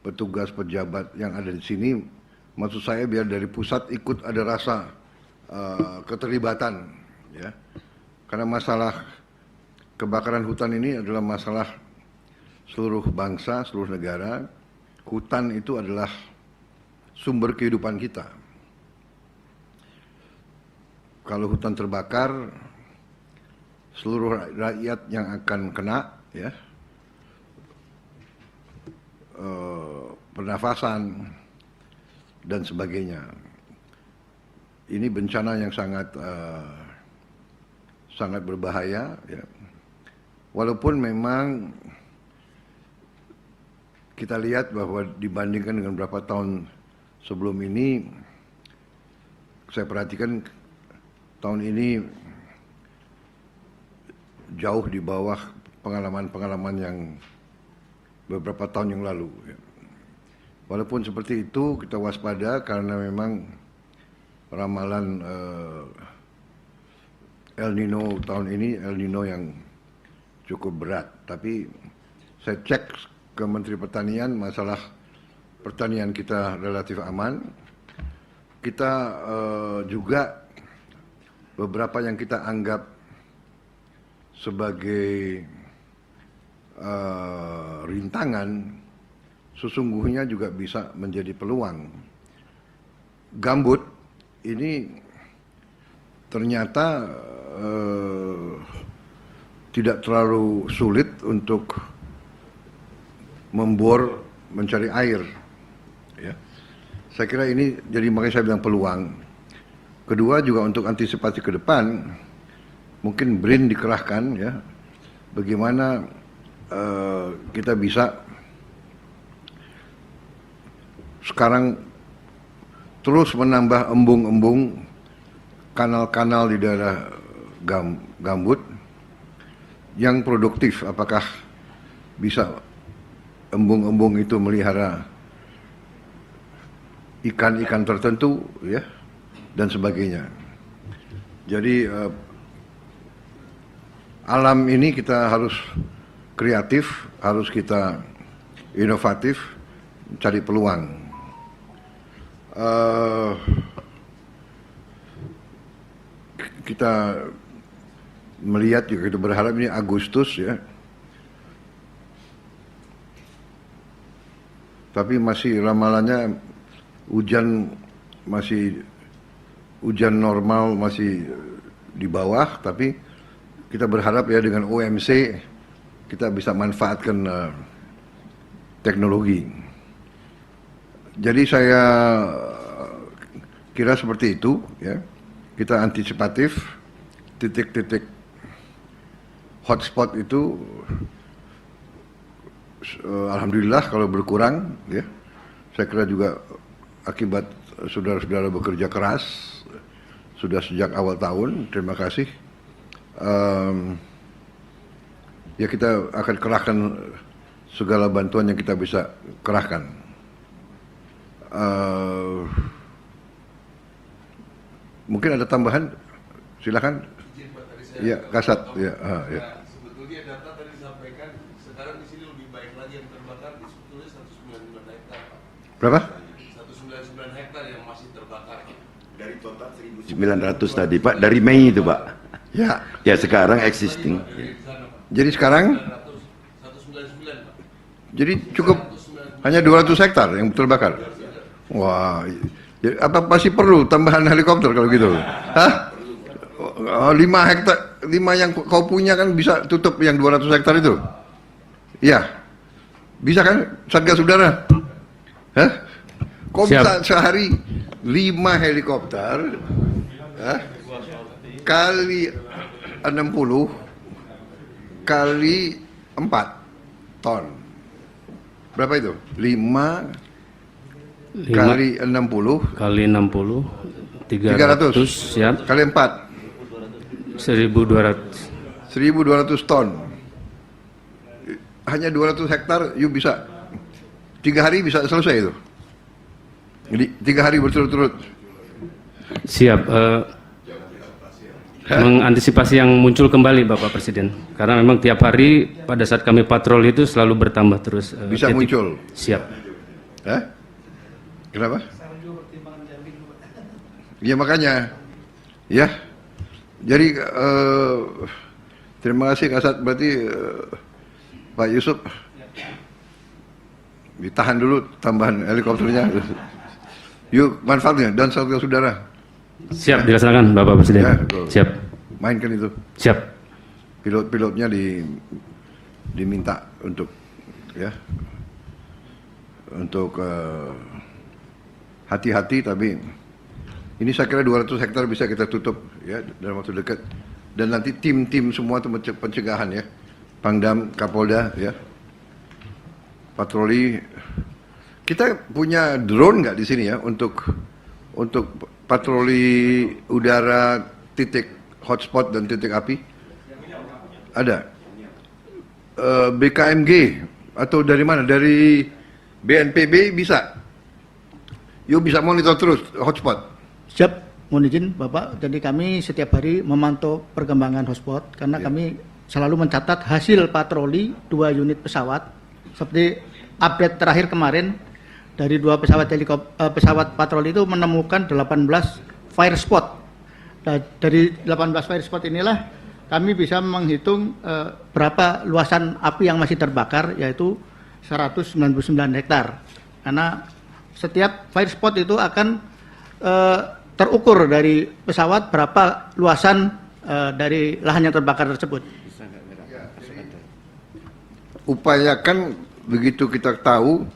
S3: petugas pejabat yang ada di sini. Maksud saya biar dari pusat ikut ada rasa keterlibatan ya. Karena masalah kebakaran hutan ini adalah masalah seluruh bangsa, seluruh negara. Hutan itu adalah sumber kehidupan kita. Kalau hutan terbakar, seluruh rakyat yang akan kena, ya, pernafasan dan sebagainya. Ini bencana yang sangat berbahaya, ya. Walaupun memang kita lihat bahwa dibandingkan dengan beberapa tahun sebelum ini, saya perhatikan tahun ini jauh di bawah pengalaman-pengalaman yang beberapa tahun yang lalu, ya. Walaupun seperti itu, kita waspada karena memang ramalan El Nino tahun ini, El Nino yang cukup berat. Tapi saya cek ke Menteri Pertanian, masalah pertanian kita relatif aman. Kita juga beberapa yang kita anggap sebagai rintangan, sesungguhnya juga bisa menjadi peluang. Gambut ini ternyata tidak terlalu sulit untuk membor mencari air, ya. Saya kira ini, jadi makanya saya bilang peluang. Kedua juga untuk antisipasi ke depan, mungkin BRIN dikerahkan, ya, bagaimana kita bisa sekarang terus menambah embung-embung, kanal-kanal di daerah gambut yang produktif. Apakah bisa embung-embung itu melihara ikan-ikan tertentu, ya, dan sebagainya. Jadi alam ini kita harus kreatif, harus kita inovatif, cari peluang. Kita melihat juga, kita berharap ini Agustus, ya, tapi masih ramalannya hujan normal masih di bawah, tapi kita berharap, ya, dengan OMC kita bisa manfaatkan teknologi. Jadi saya kira seperti itu, ya. Kita antisipatif, titik-titik hotspot itu alhamdulillah kalau berkurang, ya. Saya kira juga akibat saudara-saudara bekerja keras sudah sejak awal tahun. Terima kasih. Ya, kita akan kerahkan segala bantuan yang kita bisa kerahkan. Mungkin ada tambahan, silakan. Ya, Kasat. Ya, ya.
S7: Sebetulnya data tadi disampaikan, sekarang di sini lebih baik lagi yang terbakar di sebetulnya 199 hektar.
S3: Berapa?
S7: 199 hektar yang masih terbakar.
S8: Dari total 1.900 tadi, Pak, dari Mei itu, Pak.
S3: Ya.
S8: Ya, sekarang existing.
S3: Jadi sekarang
S7: 199, Pak.
S3: jadi cukup hanya 200 hektar yang terbakar. Wah, apa masih perlu tambahan helikopter kalau gitu? Hah? 5 hektar, 5 yang kau punya kan bisa tutup yang 200 hektar itu? Iya. Bisa kan, Satgas Udara? Hah? Kok bisa sehari 5 helikopter, hah? Kali 60 kali 4 ton. Berapa itu? 5 kali 60
S13: kali 60 300, siap.
S3: Kali 4 1.200 ton. Hanya 200 hektar, you bisa 3 hari bisa selesai itu. Jadi 3 hari berturut-turut.
S13: Siap. Mengantisipasi yang muncul kembali, Bapak Presiden. Karena memang tiap hari pada saat kami patroli itu selalu bertambah terus.
S3: Bisa muncul.
S13: Siap.
S3: Hah? Kenapa? Ya makanya, ya. Jadi terima kasih Kasat. Berarti Pak Yusuf ditahan dulu tambahan helikopternya. Yuk manfaatnya dan saudara-saudara.
S13: Siap, dilaksanakan Bapak Presiden.
S3: Ya,
S13: siap.
S3: Mainkan itu.
S13: Siap.
S3: pilot-pilotnya diminta untuk hati-hati, tapi ini saya kira 200 hektar bisa kita tutup ya dalam waktu dekat. Dan nanti tim-tim semua itu pencegahan ya, Pangdam, Kapolda ya, patroli. Kita punya drone nggak di sini ya untuk patroli udara titik hotspot dan titik api? Ada. BKMG atau dari mana? Dari BNPB bisa. Yuk bisa monitor terus hotspot.
S4: Siap. Mohon izin Bapak, jadi kami setiap hari memantau perkembangan hotspot karena kami selalu mencatat hasil patroli 2 unit pesawat. Seperti update terakhir kemarin dari 2 pesawat patroli itu menemukan 18 fire spot. Nah, dari 18 fire spot inilah kami bisa menghitung berapa luasan api yang masih terbakar, yaitu 199 hektar. Karena setiap fire spot itu akan terukur dari pesawat berapa luasan dari lahan yang terbakar tersebut.
S3: Upayakan begitu kita tahu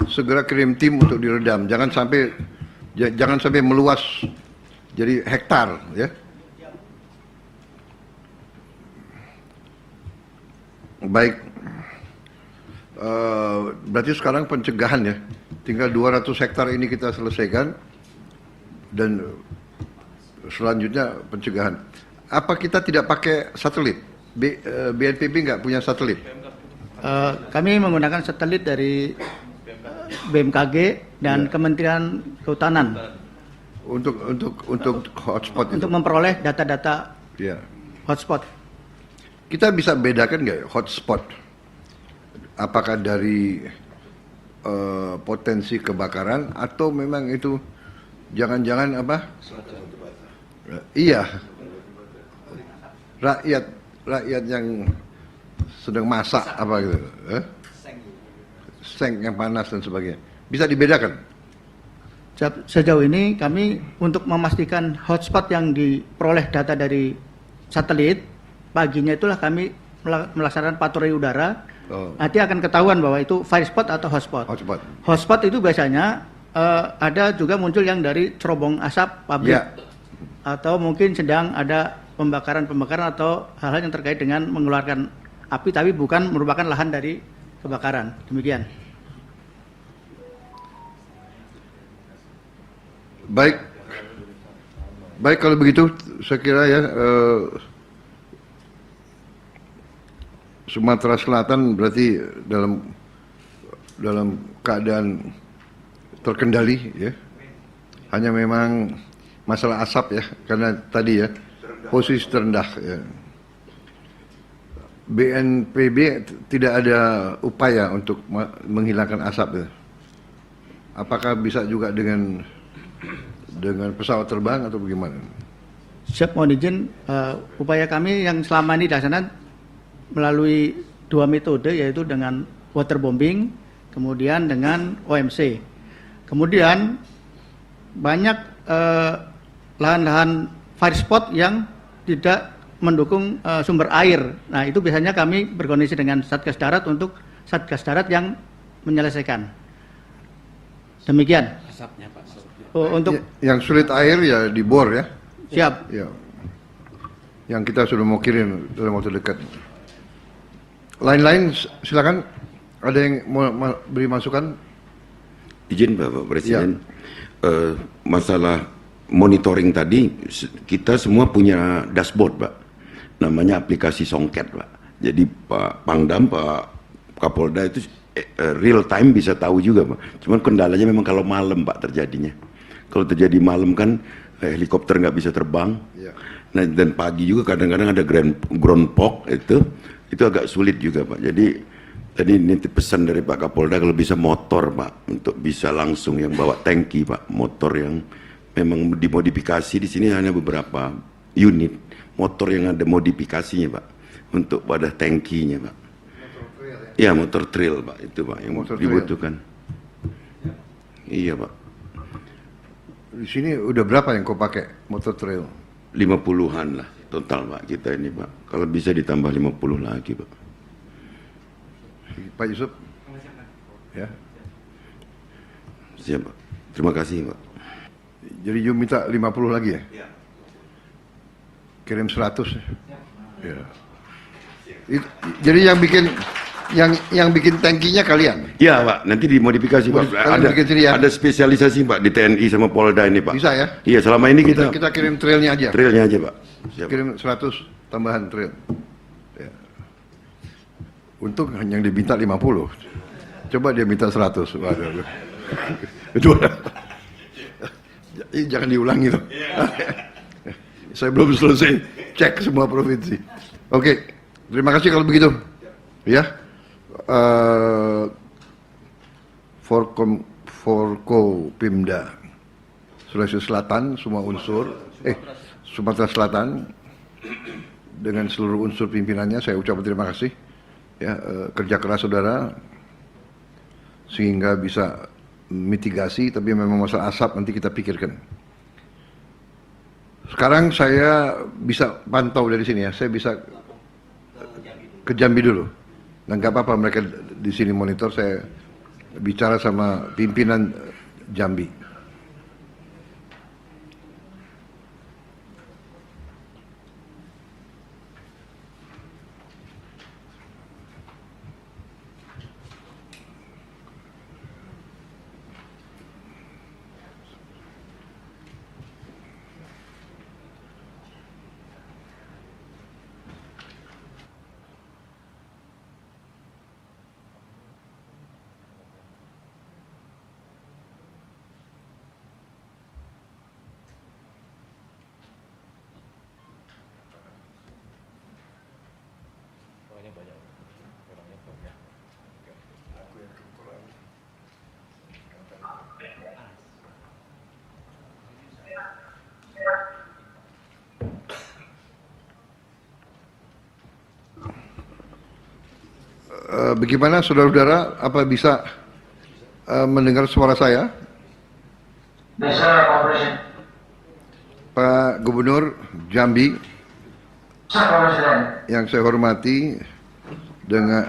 S3: segera kirim tim untuk diredam. Jangan sampai meluas jadi hektar ya. Baik. Berarti sekarang pencegahan ya. Tinggal 200 hektar ini kita selesaikan. Dan selanjutnya pencegahan. Apa kita tidak pakai satelit? BNPB nggak punya satelit?
S4: Kami menggunakan satelit dari BMKG dan Kementerian Kehutanan
S3: untuk hotspot
S4: untuk memperoleh data-data hotspot.
S3: Kita bisa bedakan nggak hotspot? Apakah dari potensi kebakaran atau memang itu jangan-jangan apa? Iya, rakyat yang sedang masak apa gitu, seng yang panas dan sebagainya. Bisa dibedakan?
S4: Sejauh ini kami untuk memastikan hotspot yang diperoleh data dari satelit, paginya itulah kami melaksanakan patroli udara. Nanti akan ketahuan bahwa itu fire spot atau hotspot. Hotspot itu biasanya ada juga muncul yang dari cerobong asap pabrik atau mungkin sedang ada pembakaran atau hal-hal yang terkait dengan mengeluarkan api tapi bukan merupakan lahan dari kebakaran. Demikian.
S3: Baik kalau begitu saya kira ya Sumatera Selatan berarti dalam keadaan terkendali ya. Hanya memang masalah asap ya, karena tadi ya posisi terendah ya. BNPB tidak ada upaya untuk menghilangkan asap ya. Apakah bisa juga dengan pesawat terbang atau bagaimana?
S4: Siap, mohon izin, upaya kami yang selama ini dilaksanakan melalui 2 metode, yaitu dengan waterbombing, kemudian dengan OMC. Kemudian banyak lahan-lahan fire spot yang tidak mendukung sumber air. Nah, itu biasanya kami berkoordinasi dengan Satgas Darat untuk Satgas Darat yang menyelesaikan. Demikian. Untuk
S3: yang sulit air ya dibor ya.
S4: Siap.
S3: Ya. Yang kita sudah mau kirim dalam waktu dekat. Lain-lain silakan. Ada yang mau beri masukan?
S8: Izin Bapak Presiden, masalah monitoring tadi, kita semua punya dashboard Pak, namanya aplikasi Songket Pak. Jadi Pak Pangdam, Pak Kapolda itu real time bisa tahu juga Pak. Cuman kendalanya memang kalau malam Pak terjadinya. Kalau terjadi malam kan helikopter nggak bisa terbang. Nah, dan pagi juga kadang-kadang ada ground fog itu agak sulit juga Pak. Jadi tadi ini pesan dari Pak Kapolda kalau bisa motor Pak, untuk bisa langsung yang bawa tangki Pak, motor yang memang dimodifikasi. Di sini hanya beberapa unit motor yang ada modifikasinya Pak, untuk pada tangkinya Pak. Ya motor trail Pak, itu Pak yang dibutuhkan. Iya Pak.
S3: Di sini udah berapa yang kau pakai motor trail?
S8: 50-an lah. total Pak kita ini Pak. Kalau bisa ditambah 50 lagi Pak.
S3: Pak Yusuf. Ya.
S8: Siap Pak. Terima kasih Pak.
S3: Jadi you minta 50 lagi ya? Iya. Kirim 100 ya? Ya. Jadi yang bikin tankinya kalian?
S8: Iya Pak, nanti dimodifikasi Pak. Ada spesialisasi Pak di TNI sama Polda ini Pak.
S3: Bisa ya?
S8: Iya, selama ini kita
S3: kirim trailnya aja.
S8: Trailnya aja Pak. Siap.
S3: Kirim 100 tambahan trail. Ya. Untuk yang diminta 50. Coba dia minta 100. Waduh. Itu jangan diulangi loh. Saya belum selesai cek semua provinsi. Oke, terima kasih kalau begitu. Ya. Forkopimda Sulawesi Selatan, semua unsur, Sumatera Selatan dengan seluruh unsur pimpinannya saya ucapkan terima kasih. Ya, kerja keras saudara sehingga bisa mitigasi, tapi memang masalah asap nanti kita pikirkan. Sekarang saya bisa pantau dari sini ya, saya bisa ke Jambi dulu. Dan nggak apa-apa mereka di sini monitor, saya bicara sama pimpinan Jambi. Bagaimana saudara-saudara, apa bisa mendengar suara saya?
S15: Bisa, Pak Presiden.
S3: Pak Gubernur Jambi,
S15: Pak Presiden.
S3: yang saya hormati,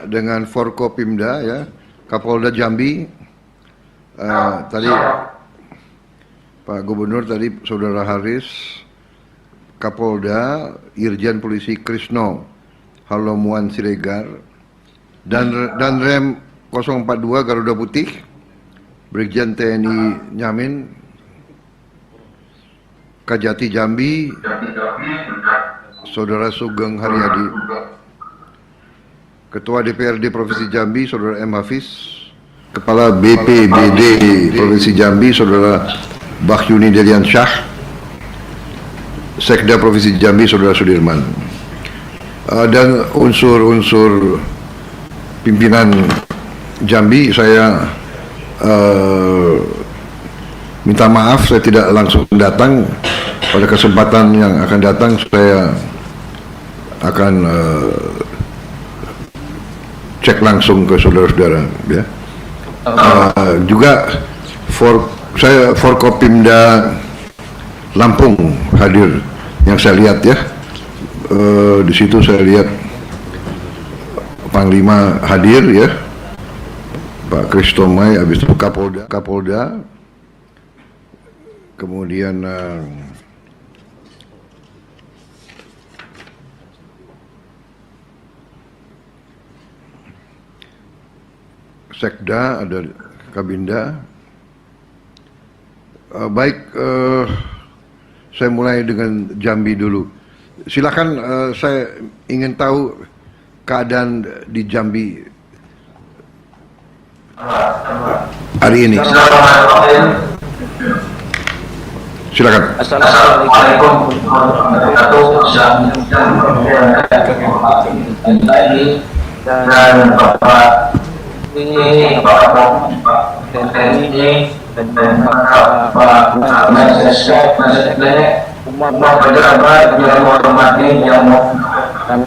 S3: dengan Forkopimda ya, Kapolda Jambi, tadi Pak Gubernur tadi Saudara Haris, Kapolda, Irjen Polisi Krisno Halomuan Siregar, dan Rem 042 Garuda Putih, Brigjen TNI Nyamin, Kajati Jambi, Saudara Sugeng Haryadi, Ketua DPRD Provinsi Jambi, Saudara M. Hafiz, Kepala BPBD Provinsi Jambi, Saudara Bahyuni Delian Syah, Sekda Provinsi Jambi, Saudara Sudirman, dan unsur-unsur pimpinan Jambi. Saya minta maaf saya tidak langsung datang. Pada kesempatan yang akan datang saya akan cek langsung ke saudara-saudara ya. Juga saya Forkopimda Lampung hadir, yang saya lihat ya. Di situ saya lihat Panglima hadir ya, Pak Kristomai, habis itu Kapolda, kemudian Sekda, ada Kabinda. Baik, saya mulai dengan Jambi dulu. Silakan, saya ingin tahu keadaan di Jambi hari ini. Silakan.
S15: Assalamualaikum warahmatullahi wabarakatuh. Dan Bapak ini, Bapak TNI dan Bapak Mensesnek, umat pejabat yang menghormati, yang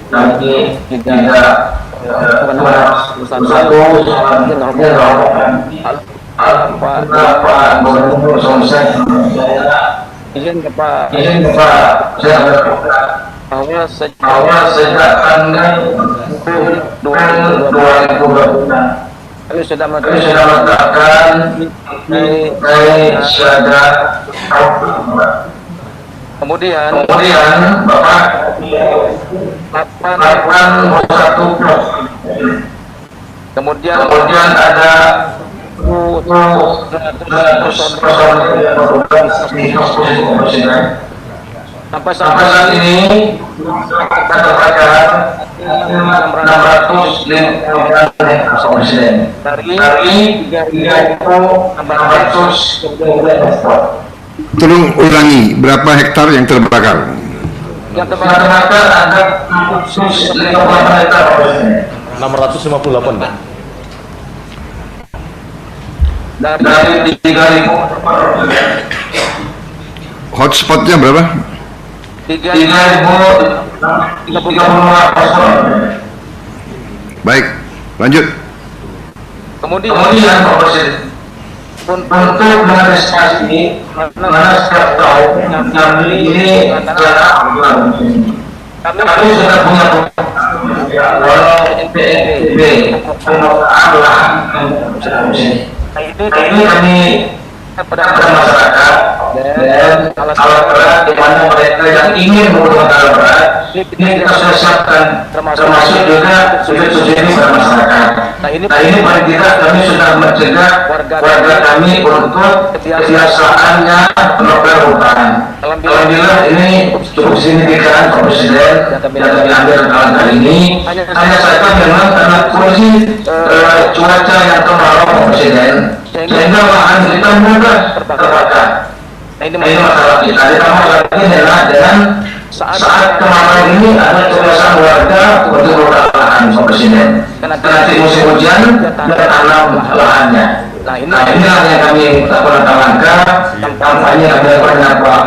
S15: nanti tidak satu Pak Gubernur Sulsel, izin Pak saya bahwa sejak tanggal 2020 kami sudah meletakkan syahadat. Kemudian Bapak 81 blok. Kemudian ada 200 personil. Sampai saat ini kita dapatkan 615 presiden dari 3.600.
S3: Tolong ulangi, berapa hektar yang terbakar?
S15: Yang terbakar ada 658 hektar.
S11: 658, Pak.
S15: Dari 3.000.
S3: Hotspotnya berapa?
S15: 3.035 personil.
S3: Baik, lanjut.
S15: Kemudian Pak Presiden, untuk mengantisipasi mana setiap tahun yang ini adalah kami sudah punya kalau PSBB adalah ini kami pada masyarakat dan alat berat di mana mereka yang ingin menggunakan alat berat ini kita sudah siapkan, termasuk juga sudut-sudut ini pada masyarakat. Nah ini paling tidak kami sudah mencegah warga kami untuk kebiasaannya menopel hutan. Alhamdulillah ini cukup signifikan Pak Presiden yang kami ambil dalam kali ini. Hanya saja memang karena kondisi cuaca yang kemarau Pak Presiden, sehingga lahan kita mudah terbakar. Nah ini masalah kita. Ditambah lagi adalah dengan saat kemarau ini ada kebiasaan warga untuk merawat lahan Pak Presiden. Nanti musim hujan dan tanam lahannya. Nah inilah yang kami lakukan langkah kampanye kami lakukan Pak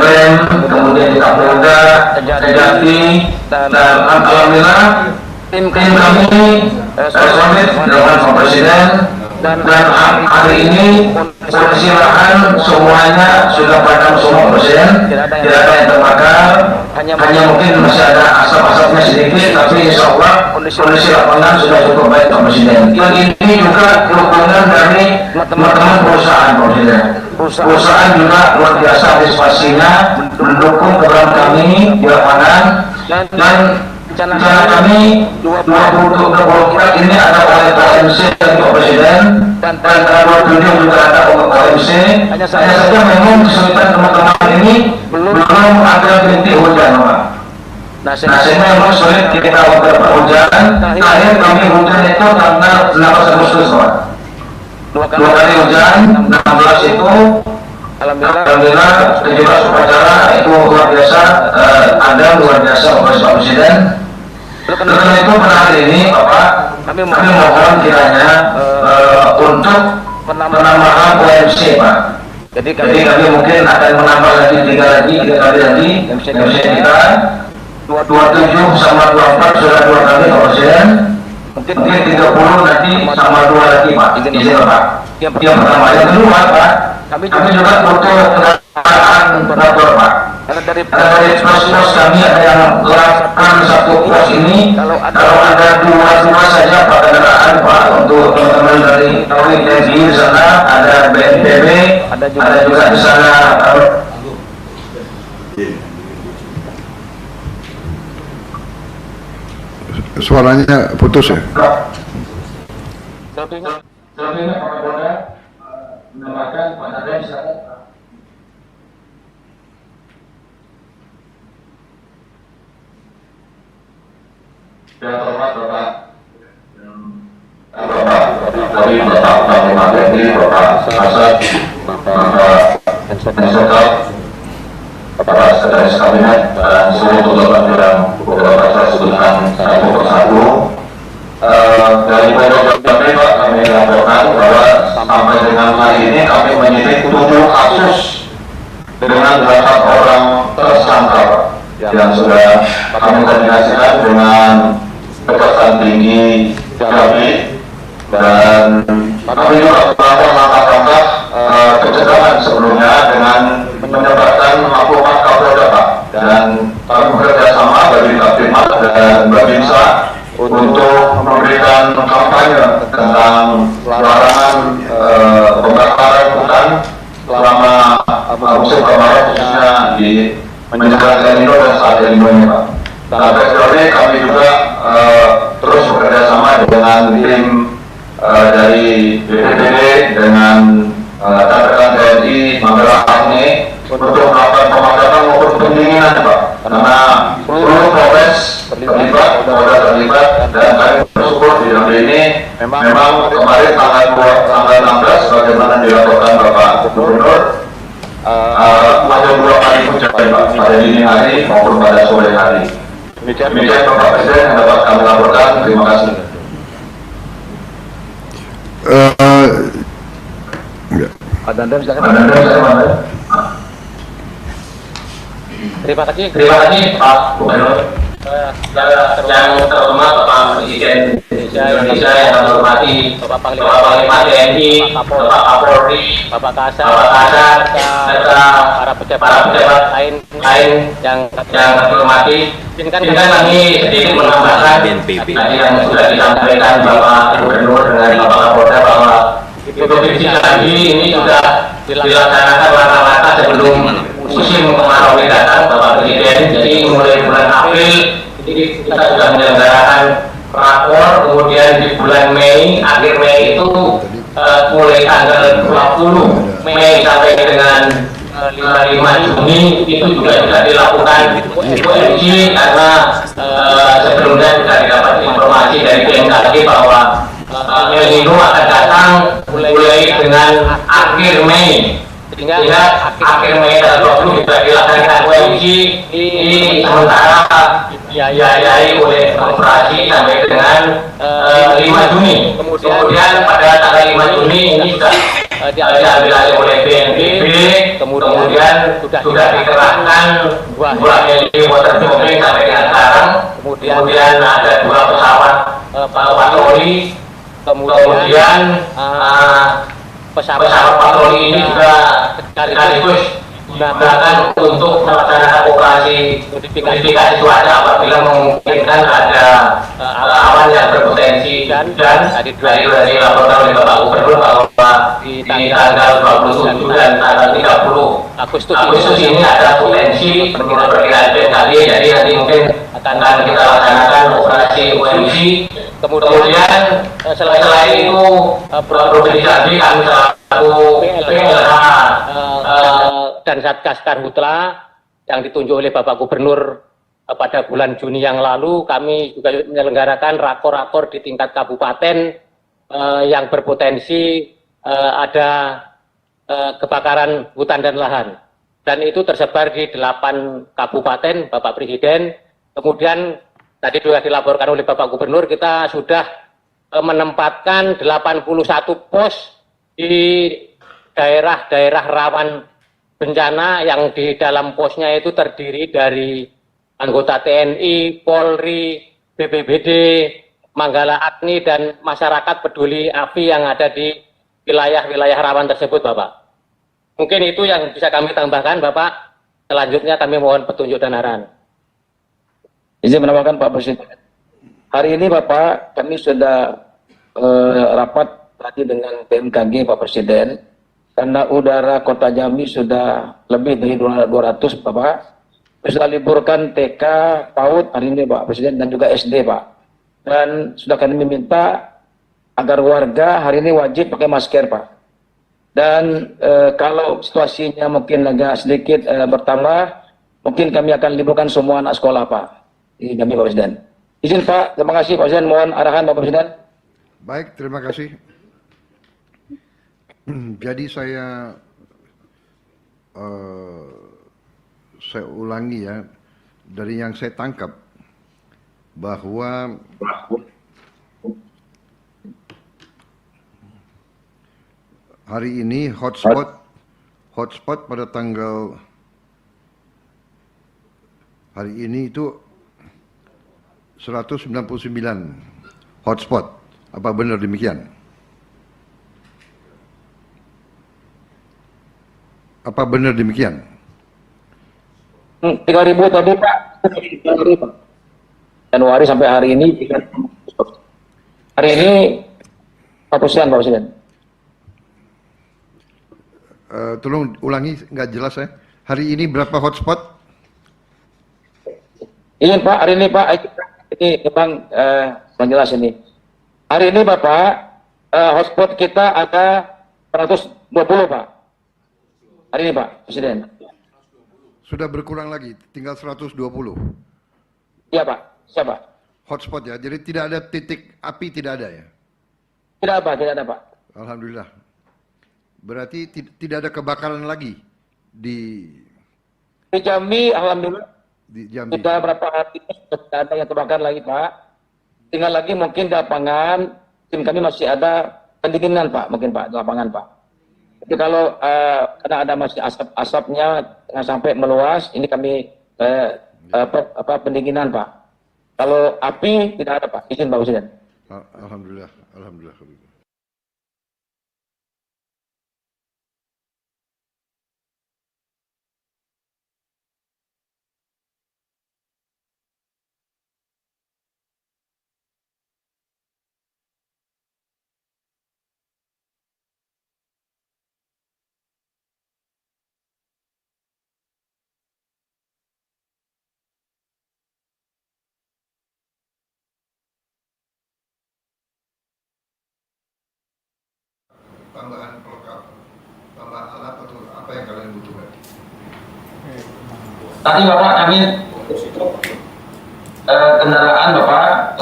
S15: Rem, kemudian di Kapolda, Kejati, dan alhamdulillah tim kami solid dengan Pak Presiden. Dan hari ini kondisi lahan semuanya sudah padam semua Presiden, tidak ada yang terbakar, hanya mungkin masih ada asap-asapnya sedikit, tapi insya Allah kondisi lapangan sudah cukup baik Pak Presiden. Yang ini juga dukungan dari teman-teman perusahaan Pak Presiden. Perusahaan juga luar biasa antisipasinya mendukung program kami di lapangan dan rencana kami 2024 ini ada oleh KMC untuk Presiden dan tanggal 27 juga ada untuk KMC. Hanya saja memang kesulitan teman-teman ini belum ada bintik hujan Pak. Nah sehingga memang sulit kita beberapa hujan. Terakhir kami hujan itu tanggal 16 Agustus Pak. Dua kali hujan, 16 itu Alhamdulillah 17 upacara itu luar biasa, ada luar biasa oleh Pak Presiden. Karena itu pada hari ini Bapak, kami mohon kiranya untuk penambahan OMC Pak. Jadi kami mungkin akan menambah lagi 3 kali lagi MC kita 27 sama 24 sudah 2 kali Pak Presiden. Mungkin 30 nanti sama 2 lagi Pak. Izin Pak. Yang pertama, yang kedua Pak, kami juga butuh kendaraan operator Pak. Karena dari pos-pos kami ada yang melakukan satu pos ini, kalau ada dua saja Pak kendaraan Pak untuk teman-teman dari TNI di sana, ada BNPB, ada juga di sana.
S3: Suaranya putus ya?
S15: Selebihnya Pak Kapolda menambahkan Pak Nadem silakan. Yang terhormat Bapak Panglima TNI, Bapak Kasat, Bapak Mensekap, Bapak Sekretaris Kabinet, dan seluruh jajaran yang beberapa saya sebutkan satu persatu. Dari Polda Jambi Pak, kami laporkan bahwa sampai dengan hari ini kami menyidik 7 kasus dengan 8 orang tersangka yang sudah kami koordinasikan dengan Kejaksaan Tinggi Jambi, dan kami juga melakukan langkah-langkah pencegahan sebelumnya dengan menyebarkan maklumat Kapolda dan Babinsa untuk memberikan kampanye tentang larangan pembakaran hutan selama musim kemarau, khususnya di menjelang El Nino dan saat El Nino ini, Pak. Sampai sejauh ini kami juga terus bekerja sama dengan tim dari BPBD dengan rekan TNI Magelang ini untuk melakukan pemadaman maupun pendinginan, Pak. Karena seluruh Polres terlibat, Polda terlibat, dan kami bersyukur di dalam ini memang kemarin tanggal 16 sebagaimana dilaporkan Bapak Gubernur, ada 2 kali hujan, Pak, pada dini hari maupun pada sore hari. Demikian Bapak Presiden yang dapat kami laporkan. Terima kasih.
S16: Terima kasih Pak Gubernur. Yang terhormat Bapak Presiden Indonesia yang kami hormati Bapak Panglima TNI, Bapak Kapolri, Bapak Kasat, serta para pejabat lain yang kami hormati. Izinkan kami sedikit menambahkan tadi yang sudah disampaikan Bapak Gubernur dengan Bapak Kapolda bahwa Provinsi Jambi ini sudah dilaksanakan langkah-langkah sebelum musim kemarau ini datang, Bapak Presiden. Jadi mulai bulan April ini kita sudah menyelenggarakan rakor, kemudian di bulan Mei, akhir Mei itu mulai tanggal 20 Mei sampai dengan 5 Juni itu juga sudah dilakukan uji karena sebelumnya sudah didapat informasi dari BMKG bahwa El Nino akan datang mulai dengan akhir Mei, sehingga akhir Mei tanggal 20 juga dilaksanakan uji ini sementara dibiayai oleh korporasi sampai dengan 5 Juni. Kemudian pada tanggal 5 Juni ini sudah diambil alih oleh BNPB, kemudian sudah dikerahkan 2 heli waterbombing sampai dengan sekarang. Kemudian ada 2 pesawat patroli. Kemudian pesawat patroli ini juga sekaligus digunakan untuk melaksanakan operasi modifikasi cuaca apabila memungkinkan ada awan yang berpotensi dan dari laporan oleh Bapak Gubernur bahwa di tanggal 27 dan tanggal 30 Agustus ini ada potensi menurut perkiraan BMKG. Jadi nanti mungkin akan kita laksanakan operasi UMC. Kemudian selain itu Provinsi Jambi kami selaku PLH dan Satgas Karhutla yang ditunjuk oleh Bapak Gubernur pada bulan Juni yang lalu, kami juga menyelenggarakan rakor-rakor di tingkat kabupaten yang berpotensi ada kebakaran hutan dan lahan. Dan itu tersebar di 8 kabupaten, Bapak Presiden. Kemudian tadi juga dilaporkan oleh Bapak Gubernur, kita sudah menempatkan 81 pos di daerah-daerah rawan bencana yang di dalam posnya itu terdiri dari anggota TNI, Polri, BPBD, Manggala Agni, dan masyarakat peduli API yang ada di wilayah-wilayah rawan tersebut, Bapak. Mungkin itu yang bisa kami tambahkan, Bapak. Selanjutnya kami mohon petunjuk dan arahan.
S15: Izin menambahkan Pak Presiden. Hari ini Bapak, kami sudah rapat tadi dengan BMKG Pak Presiden, karena udara Kota Jambi sudah lebih dari 200 Bapak. Sudah liburkan TK, PAUD hari ini Pak Presiden, dan juga SD Pak. Dan sudah kami meminta agar warga hari ini wajib pakai masker Pak. Dan kalau situasinya mungkin agak sedikit bertambah, mungkin kami akan liburkan semua anak sekolah Pak di Jambi Pak Presiden. Izin Pak, terima kasih Pak Presiden, mohon arahan Pak Presiden.
S3: Baik, terima kasih. Jadi saya ulangi ya, dari yang saya tangkap bahwa hari ini hotspot pada tanggal hari ini itu 199 hotspot. Apa benar demikian? Apa benar demikian?
S15: 3.000 tadi Pak. Januari sampai hari ini. Hari ini Pak Presiden.
S3: Tolong ulangi, nggak jelas ya. Hari ini berapa hotspot?
S15: Ini Pak, hari ini Pak, ini memang jelas ini. Hari ini Bapak, hotspot kita ada 120 Pak. Hari ini Pak Presiden.
S3: Sudah berkurang lagi, tinggal 120.
S15: Iya Pak, siapa?
S3: Hotspot ya, jadi tidak ada titik api, tidak ada ya?
S15: Tidak ada Pak.
S3: Alhamdulillah. Berarti tidak ada kebakaran lagi di
S15: Jambi, alhamdulillah.
S3: Di Jambi.
S15: Sudah berapa hari sudah ada yang terbakar lagi Pak. Tinggal lagi mungkin di lapangan, tim kami masih ada pendinginan Pak, mungkin Pak, di lapangan Pak. Jadi kalau karena ada masih asapnya jangan sampai meluas, ini kami pendinginan Pak. Kalau api tidak ada Pak, izin Pak Presiden.
S3: Alhamdulillah. Tambahan pelengkap, tambah alat atau apa yang kalian butuhkan?
S15: Tadi Bapak kami kendaraan Bapak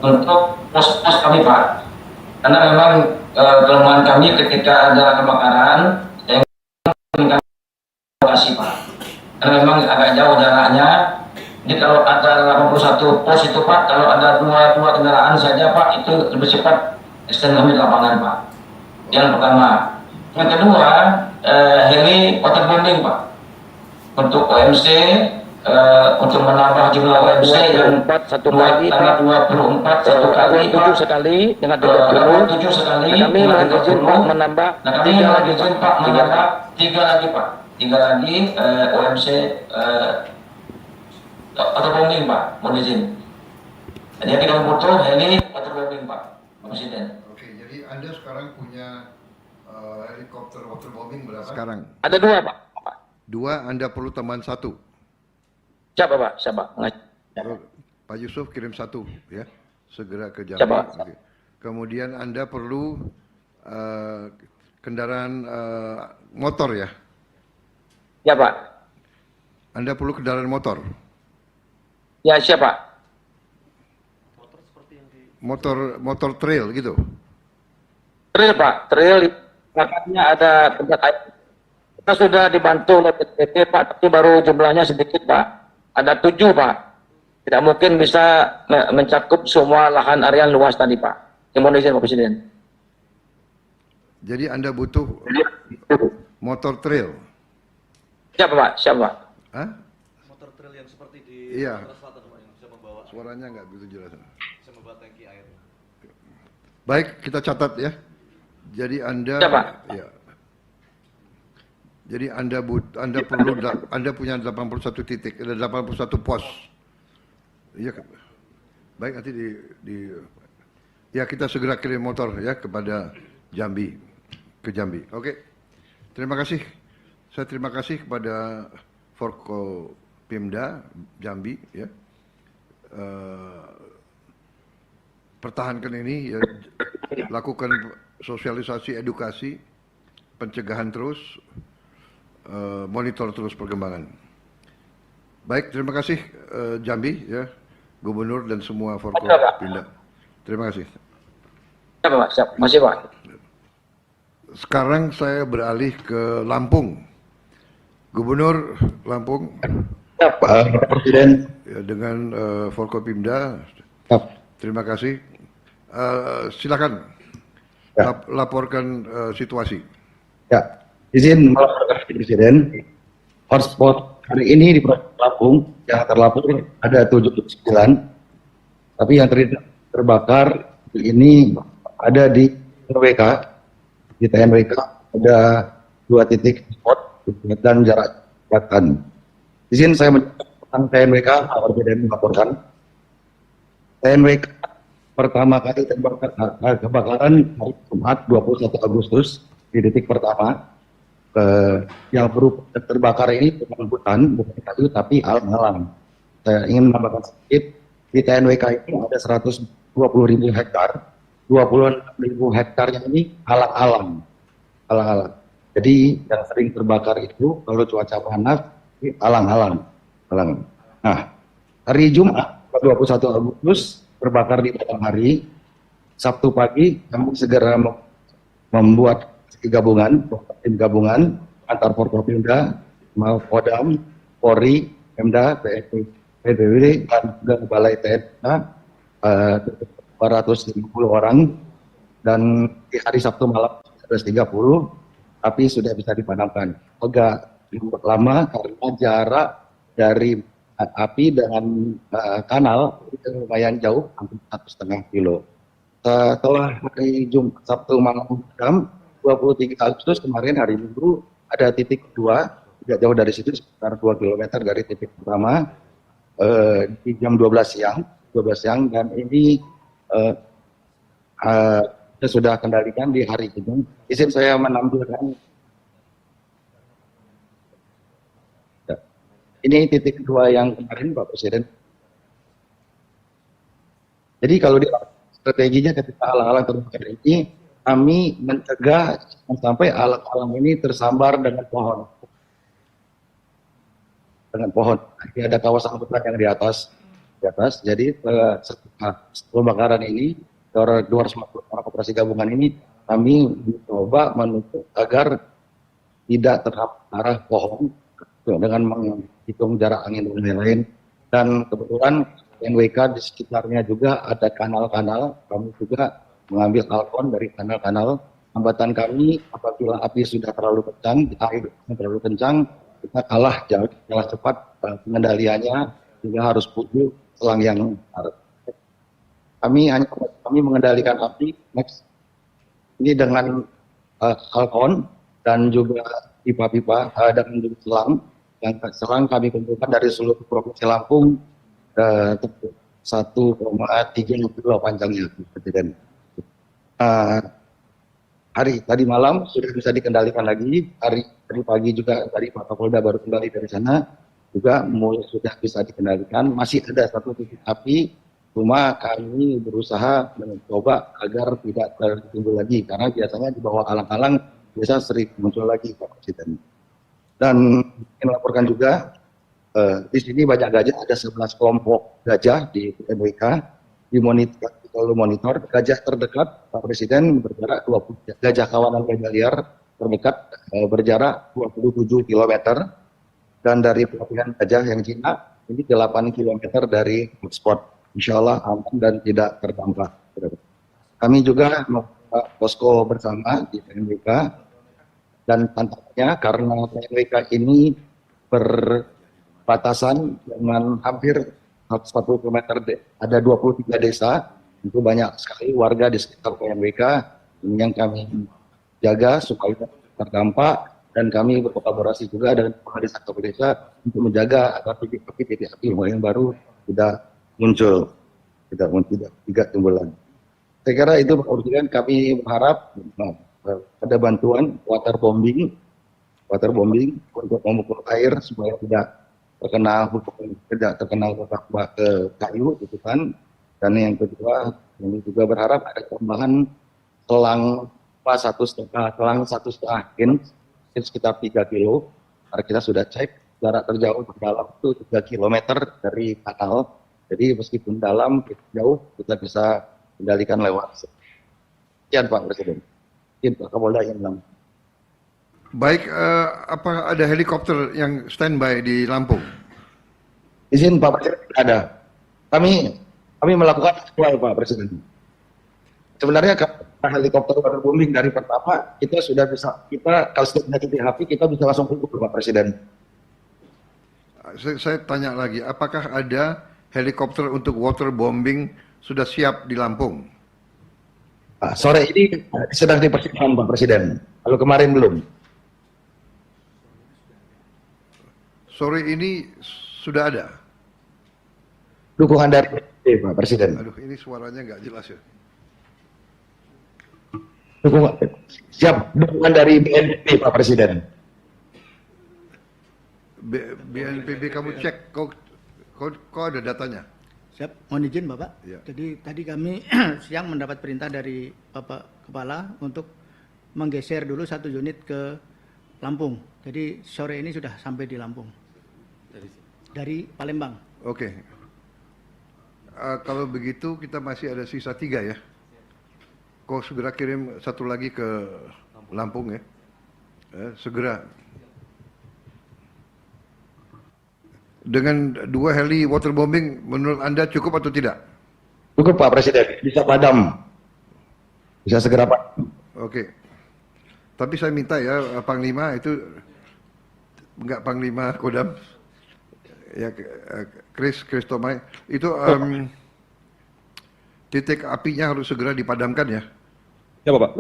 S15: untuk pos-pos kami Pak, karena memang kelemahan kami ketika ada kebakaran yang kami lokasi Pak, karena memang agak jauh jaraknya. Jadi kalau ada 81 pos itu Pak, kalau ada dua kendaraan saja Pak, itu lebih cepat extend kami di lapangan Pak. Yang pertama. Yang kedua, heli waterbombing Pak, untuk OMC, untuk menambah jumlah OMC yang 24 satu kali 7 sekali dengan 7 sekali kami izin Pak menambah 3 lagi Pak, 3 lagi OMC waterbombing Pak, mohon izin. Jadi kita butuh heli waterbombing Pak Presiden.
S3: Oke, jadi Anda sekarang punya helikopter waterbombing berapa? Sekarang.
S15: Ada 2 Pak.
S3: 2, Anda perlu tambahan 1.
S15: Siapa Pak? Siapa?
S3: Pak Yusuf kirim 1 ya, segera ke Jambi.
S15: Siapa?
S3: Oke. Kemudian Anda perlu kendaraan motor ya?
S15: Ya Pak.
S3: Anda perlu kendaraan motor?
S15: Ya siapa?
S3: Motor trail gitu?
S15: Trail Pak, trail makanya ada tempat air. Kita sudah dibantu oleh PTT Pak, tapi baru jumlahnya sedikit Pak. Ada 7 Pak. Tidak mungkin bisa mencakup semua lahan area luas tadi Pak. Mohon izin Pak Presiden.
S3: Jadi Anda butuh motor trail?
S15: Siapa Pak? Siapa?
S3: Hah?
S11: Motor trail yang seperti di
S3: Iya.
S11: Selatan Pak, yang bisa membawa.
S3: Suaranya nggak begitu jelas.
S11: Bisa membawa tangki air.
S3: Baik, kita catat ya. Jadi Anda, ya. Jadi Anda perlu, Anda punya 81 titik, ada 81 pos. Iya, baik nanti ya kita segera kirim motor ya kepada Jambi, ke Jambi. Oke, terima kasih. Saya terima kasih kepada Forkopimda Jambi ya. Pertahankan ini ya, lakukan sosialisasi, edukasi, pencegahan terus, monitor terus perkembangan. Baik, terima kasih Jambi ya, Gubernur dan semua Forkopimda. Terima kasih.
S15: Siapa Pak? Siapa? Masih Pak.
S3: Sekarang saya beralih ke Lampung. Gubernur Lampung.
S17: Ya, Pak Presiden.
S3: Ya, dengan Forkopimda. Terima kasih. Silakan laporkan situasi.
S17: Ya, izin melaporkan Presiden. Hotspot hari ini di Provinsi Lampung yang terlapor ada 79, tapi yang terbakar ini ada di TNWK. Di TNWK ada 2 titik spot dan jarak jembatan. Izin saya tentang TNWK, Pak Presiden melaporkan. TNWK pertama kali kebakaran hari Jumat 21 Agustus di titik pertama. Yang berupa terbakar ini bukan hutan, bukan kayu, tapi alang-alang. Saya ingin menambahkan sedikit, di TNWK ini ada 120.000 hektar, 26.000 hektarnya ini alang-alang. Jadi yang sering terbakar itu kalau cuaca panas, ini alang-alang. Nah, hari Jumat 21 Agustus terbakar di malam hari. Sabtu pagi kami segera membuat tim gabungan antar Forkopimda, Kodam, Polri, Pemda, PBWD, dan juga Balai TNI 250 orang, dan di hari Sabtu malam 11.30 api sudah bisa dipadamkan. Agak lama karena jarak dari api dengan kanal itu lumayan jauh, hampir 1,5 kilo. Setelah hari Sabtu malam 23 Agustus kemarin hari Minggu ada titik kedua, tidak jauh dari situ sekitar 2 km dari titik pertama di jam 12 siang, dan ini kita sudah kendalikan di hari ini. Izin saya menampilkan. Ini titik kedua yang kemarin Pak Presiden. Jadi kalau di strateginya ketika alang-alang terbakar ini, kami mencegah sampai alang-alang ini tersambar dengan pohon. Ini ada kawasan hutan yang di atas. Jadi setelah pembakaran ini, 250 orang operasi gabungan ini, kami mencoba menutup agar tidak terarah pohon dengan menghitung jarak angin dan lain-lain. Dan kebetulan NWK di sekitarnya juga ada kanal-kanal, kami juga mengambil alkon dari kanal-kanal. Hambatan kami apabila api sudah terlalu kencang, air terlalu kencang, kita kalah cepat pengendaliannya, sehingga harus butuh selang yang besar. Kami mengendalikan api ini dengan alkon dan juga pipa-pipa dan juga selang. Yang selang kami kumpulkan dari seluruh provinsi Lampung, 1,3 kilo panjangnya, Presiden. Hari tadi malam sudah bisa dikendalikan lagi, hari pagi juga dari Pak Kapolda baru kembali dari sana, juga mulai sudah bisa dikendalikan. Masih ada satu titik api, cuma kami berusaha mencoba agar tidak tertimbul lagi, karena biasanya di bawah alang-alang biasa sering muncul lagi Pak Presiden. Dan ingin laporkan juga, di sini banyak gajah, ada 11 kelompok gajah di NWK, monitor gajah terdekat Pak Presiden berjarak 20, gajah kawanan gajah liar terdekat berjarak 27 km, dan dari pelatihan gajah yang Cina ini 8 km dari hotspot. Insya Allah aman dan tidak terdampak. Kami juga membuka posko bersama di TNWK, dan tantangannya karena TNWK ini berbatasan dengan hampir 140 km, ada 23 desa, itu banyak sekali warga di sekitar TNWK yang kami jaga supaya terdampak, dan kami berkolaborasi juga dengan desa untuk menjaga agar titik api yang baru tidak muncul, tidak timbul lagi. Saya kira itu Pak Presiden, kami berharap ada bantuan waterbombing untuk memukul air supaya tidak terkena ke kayu gitu kan. Dan yang kedua, ini juga berharap ada tambahan selang 1,5 inch sekitar 3 kilo. Karena kita sudah cek jarak terjauh terdalam itu 3 km dari kanal. Jadi meskipun dalam jauh, kita bisa kendalikan lewat. Sekian Pak Presiden. Sekian Pak Kapolda yang bilang.
S3: Baik, apa ada helikopter yang standby di Lampung?
S17: Izin Pak Presiden, ada. Kami melakukan Pak Presiden. Sebenarnya helikopter waterbombing dari pertama kita sudah bisa, kalau sudah titik api kita bisa langsung pukul Pak Presiden.
S3: Saya tanya lagi, apakah ada helikopter untuk waterbombing sudah siap di Lampung?
S17: Sore ini sedang dipersiapkan Pak Presiden. Kalau kemarin belum.
S3: Sore ini sudah ada.
S17: Dukungan dari Pak Presiden.
S3: Aduh, ini suaranya nggak jelas ya.
S17: Siap dukungan dari BNPB Pak Presiden.
S3: BNPB kamu cek, kau ada datanya?
S4: Siap, mohon izin Bapak.
S3: Ya.
S4: Jadi tadi kami siang mendapat perintah dari Bapak Kepala untuk menggeser dulu 1 unit ke Lampung. Jadi sore ini sudah sampai di Lampung. Dari Palembang.
S3: Oke. Kalau begitu kita masih ada sisa 3 ya. Kau segera kirim 1 lagi ke Lampung ya. Segera. Dengan 2 heli waterbombing menurut Anda cukup atau tidak?
S17: Cukup Pak Presiden, bisa padam. Bisa segera padam.
S3: Oke. Tapi saya minta ya Panglima itu enggak Panglima Kodam ya Chris Tomai itu titik apinya harus segera dipadamkan ya.
S17: Ya Bapak.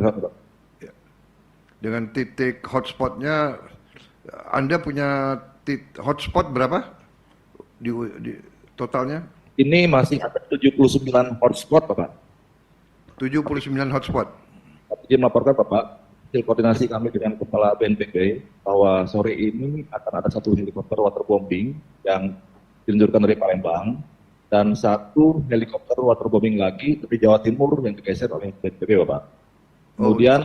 S3: Ya. Dengan titik hotspotnya, Anda punya hotspot berapa di totalnya?
S17: Ini masih ada 79 hotspot Bapak.
S3: 79 hotspot.
S17: Izin melaporkan Bapak, hasil koordinasi kami dengan Kepala BNPB bahwa sore ini akan ada 1 helikopter waterbombing yang diluncurkan dari Palembang dan 1 helikopter waterbombing lagi dari Jawa Timur yang digeser oleh BNPB Bapak. Kemudian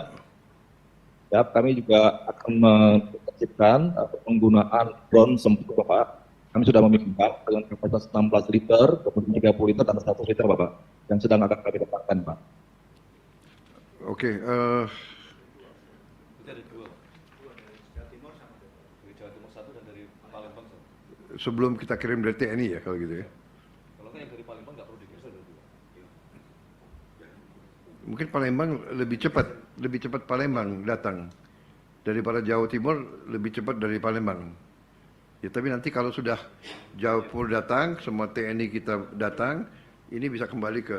S17: ya, kami juga akan menertibkan penggunaan drone sempur Bapak. Kami sudah meminta dengan kapasitas 16 liter, kemudian 30 liter dan 1 liter Bapak, yang sedang akan kami letakkan Pak.
S3: Oke, sebelum kita kirim dari TNI ya kalau gitu ya.
S11: Kalau yang dari Palembang nggak perlu digeser dari 2.
S3: Mungkin Palembang lebih cepat Palembang datang daripada Jawa Timur, lebih cepat dari Palembang. Ya tapi nanti kalau sudah Jawa Timur datang, semua TNI kita datang, ini bisa kembali ke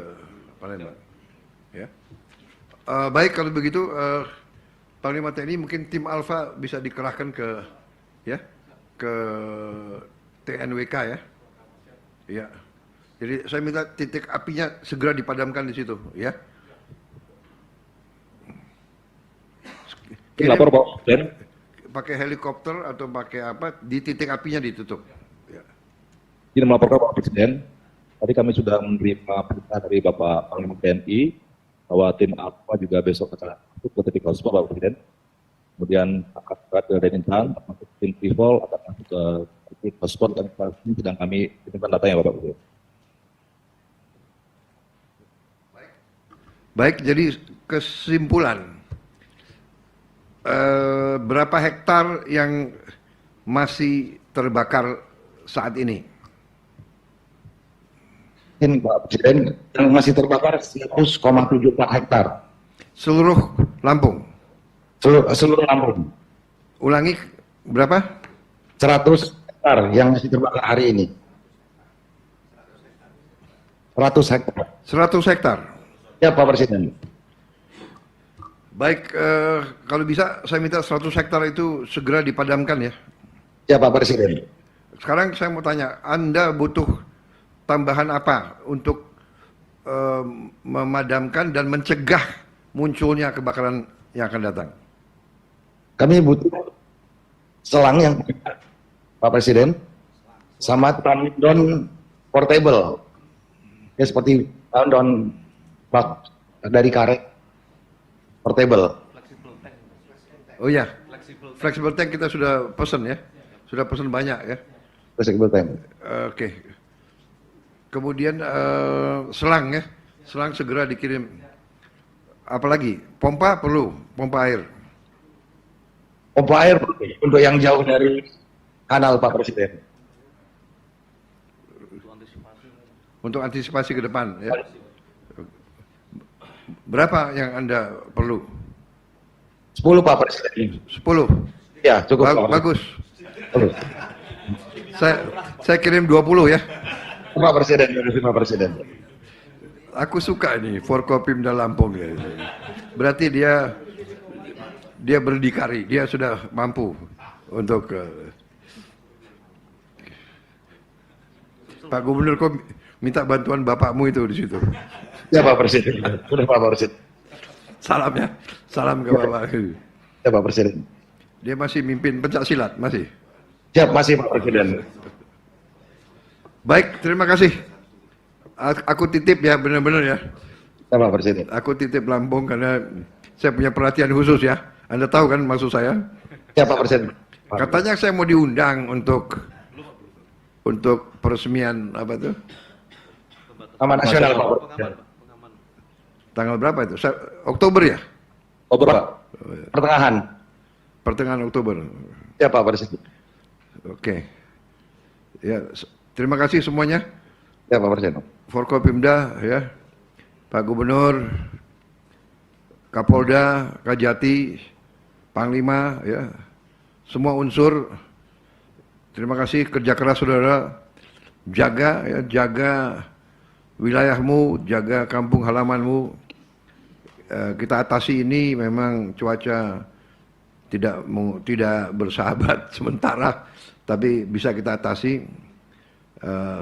S3: Palembang. Ya. Baik kalau begitu, Panglima TNI mungkin tim Alfa bisa dikerahkan ke TNWK ya. Ya. Jadi saya minta titik apinya segera dipadamkan di situ ya.
S17: Lapor Pak Presiden.
S3: Pakai helikopter atau pakai apa di titik apinya ditutup. Ya.
S17: Izin melaporkan Pak Presiden. Tadi kami sudah menerima perintah dari Bapak Panglima TNI bahwa tim Alfa juga besok akan masuk ke titik hotspot Bapak Presiden. Kemudian akan berat ke Denintang, masuk tim Trivol akan masuk ke titik hotspot dan ini sedang kami kirimkan datanya Bapak Presiden.
S3: Baik, jadi kesimpulan berapa hektar yang masih terbakar saat ini?
S17: Ini Pak Presiden yang masih terbakar 100,74 hektar.
S3: Seluruh Lampung?
S17: Seluruh Lampung.
S3: Ulangi berapa?
S17: 100 hektar yang masih terbakar hari ini. 100 hektar.
S3: 100 hektar?
S17: Ya Pak Presiden.
S3: Baik, kalau bisa saya minta 100 hektar itu segera dipadamkan ya.
S17: Ya Pak Presiden.
S3: Sekarang saya mau tanya, Anda butuh tambahan apa untuk memadamkan dan mencegah munculnya kebakaran yang akan datang?
S17: Kami butuh selang yang Pak Presiden sama tandon portable. Ya seperti tandon bak dari karet portable.
S3: Oh ya, flexible tank kita sudah pesan ya, sudah pesan banyak ya.
S17: Flexible tank.
S3: Oke. Kemudian selang ya, selang segera dikirim. Apalagi pompa perlu, pompa air.
S17: Pompa air perlu untuk yang jauh dari kanal Pak Presiden.
S3: Untuk antisipasi ke depan ya. Berapa yang Anda perlu?
S17: 10 Pak Presiden.
S3: 10?
S17: Ya, cukup.
S3: Bagus. Saya kirim 20 ya.
S17: Pak Presiden, Pak Presiden.
S3: Aku suka nih Forkopimda Lampung ya. Berarti dia berdikari, dia sudah mampu untuk Pak Gubernur minta bantuan bapakmu itu di situ.
S17: Ya Pak Presiden, sudah Pak Presiden.
S3: Salam ya, salam ke Bapak.
S17: Ya Pak Presiden.
S3: Dia masih mimpin pencak silat, masih?
S17: Siap, masih Pak Presiden.
S3: Baik, terima kasih. Aku titip ya, benar-benar ya.
S17: Ya Pak Presiden.
S3: Aku titip Lampung karena saya punya perhatian khusus ya. Anda tahu kan maksud saya?
S17: Ya Pak Presiden.
S3: Katanya saya mau diundang untuk peresmian apa tuh?
S17: Taman Nasional Pak Presiden.
S3: Tanggal berapa itu? Oktober ya?
S17: Oktober Pak.
S3: Pertengahan Oktober.
S17: Ya Pak Presiden.
S3: Oke. Ya, terima kasih semuanya.
S17: Ya Pak Presiden.
S3: Forkopimda ya, Pak Gubernur, Kapolda, Kajati, Panglima ya, semua unsur. Terima kasih kerja keras saudara. Jaga wilayahmu, jaga kampung halamanmu. Kita atasi ini, memang cuaca tidak bersahabat sementara, tapi bisa kita atasi.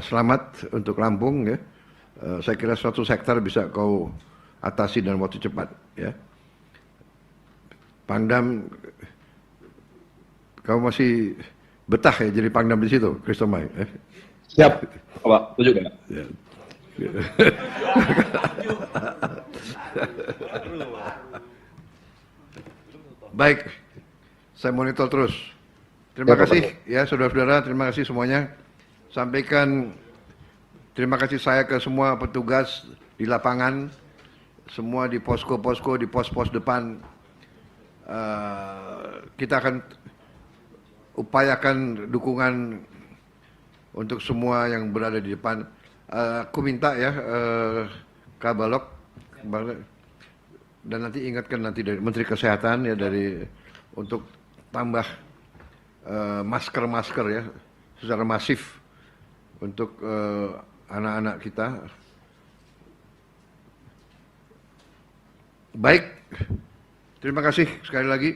S3: Selamat untuk Lampung ya. Saya kira 100 hektar bisa kau atasi dalam waktu cepat ya. Pangdam, kau masih betah ya jadi Pangdam di situ, Kristomai.
S17: Siap, Pak. Tujuh kan?
S3: Ya. Baik, saya monitor terus. Terima kasih ya saudara-saudara, terima kasih semuanya. Sampaikan terima kasih saya ke semua petugas di lapangan, semua di posko-posko, di pos-pos depan. Kita akan upayakan dukungan untuk semua yang berada di depan. Aku minta ya Kabalok dan nanti ingatkan nanti dari Menteri Kesehatan ya untuk tambah masker ya secara masif untuk anak-anak kita. Baik, terima kasih sekali lagi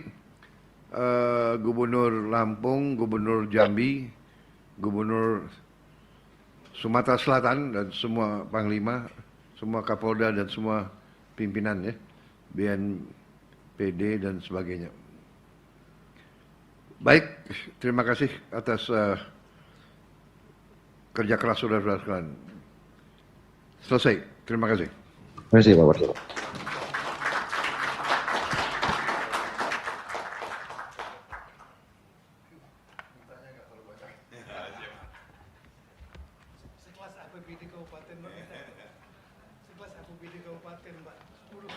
S3: Gubernur Lampung, Gubernur Jambi, Gubernur Sumatera Selatan dan semua Panglima, semua Kapolda dan semua pimpinan ya, BNPD dan sebagainya. Baik, terima kasih atas kerja keras saudara-saudara sekalian. Selesai. Terima kasih.
S17: Terima kasih Pak Presiden.
S14: Sekelas APBD Kabupaten Mbak. Sekelas APBD Kabupaten Mbak. 10.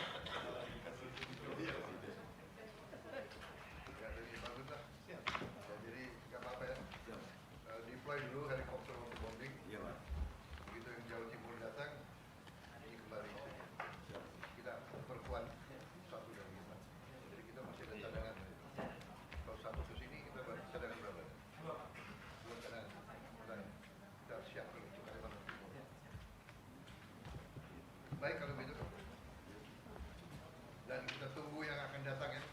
S3: Jadi nggak apa-apa ya. Deploy dulu helikopter untuk bombing. Iya Pak. Begitu yang Jawa Timur datang, ini kembali. Kita perkuat satu dan lima. Jadi kita masih ada cadangan. Kalau satu ke sini kita cadangan berapa? Dua cadangan. Kita siap untuk Kalimantan Timur. Baik kalau begitu. Dan kita tunggu yang akan datang ya.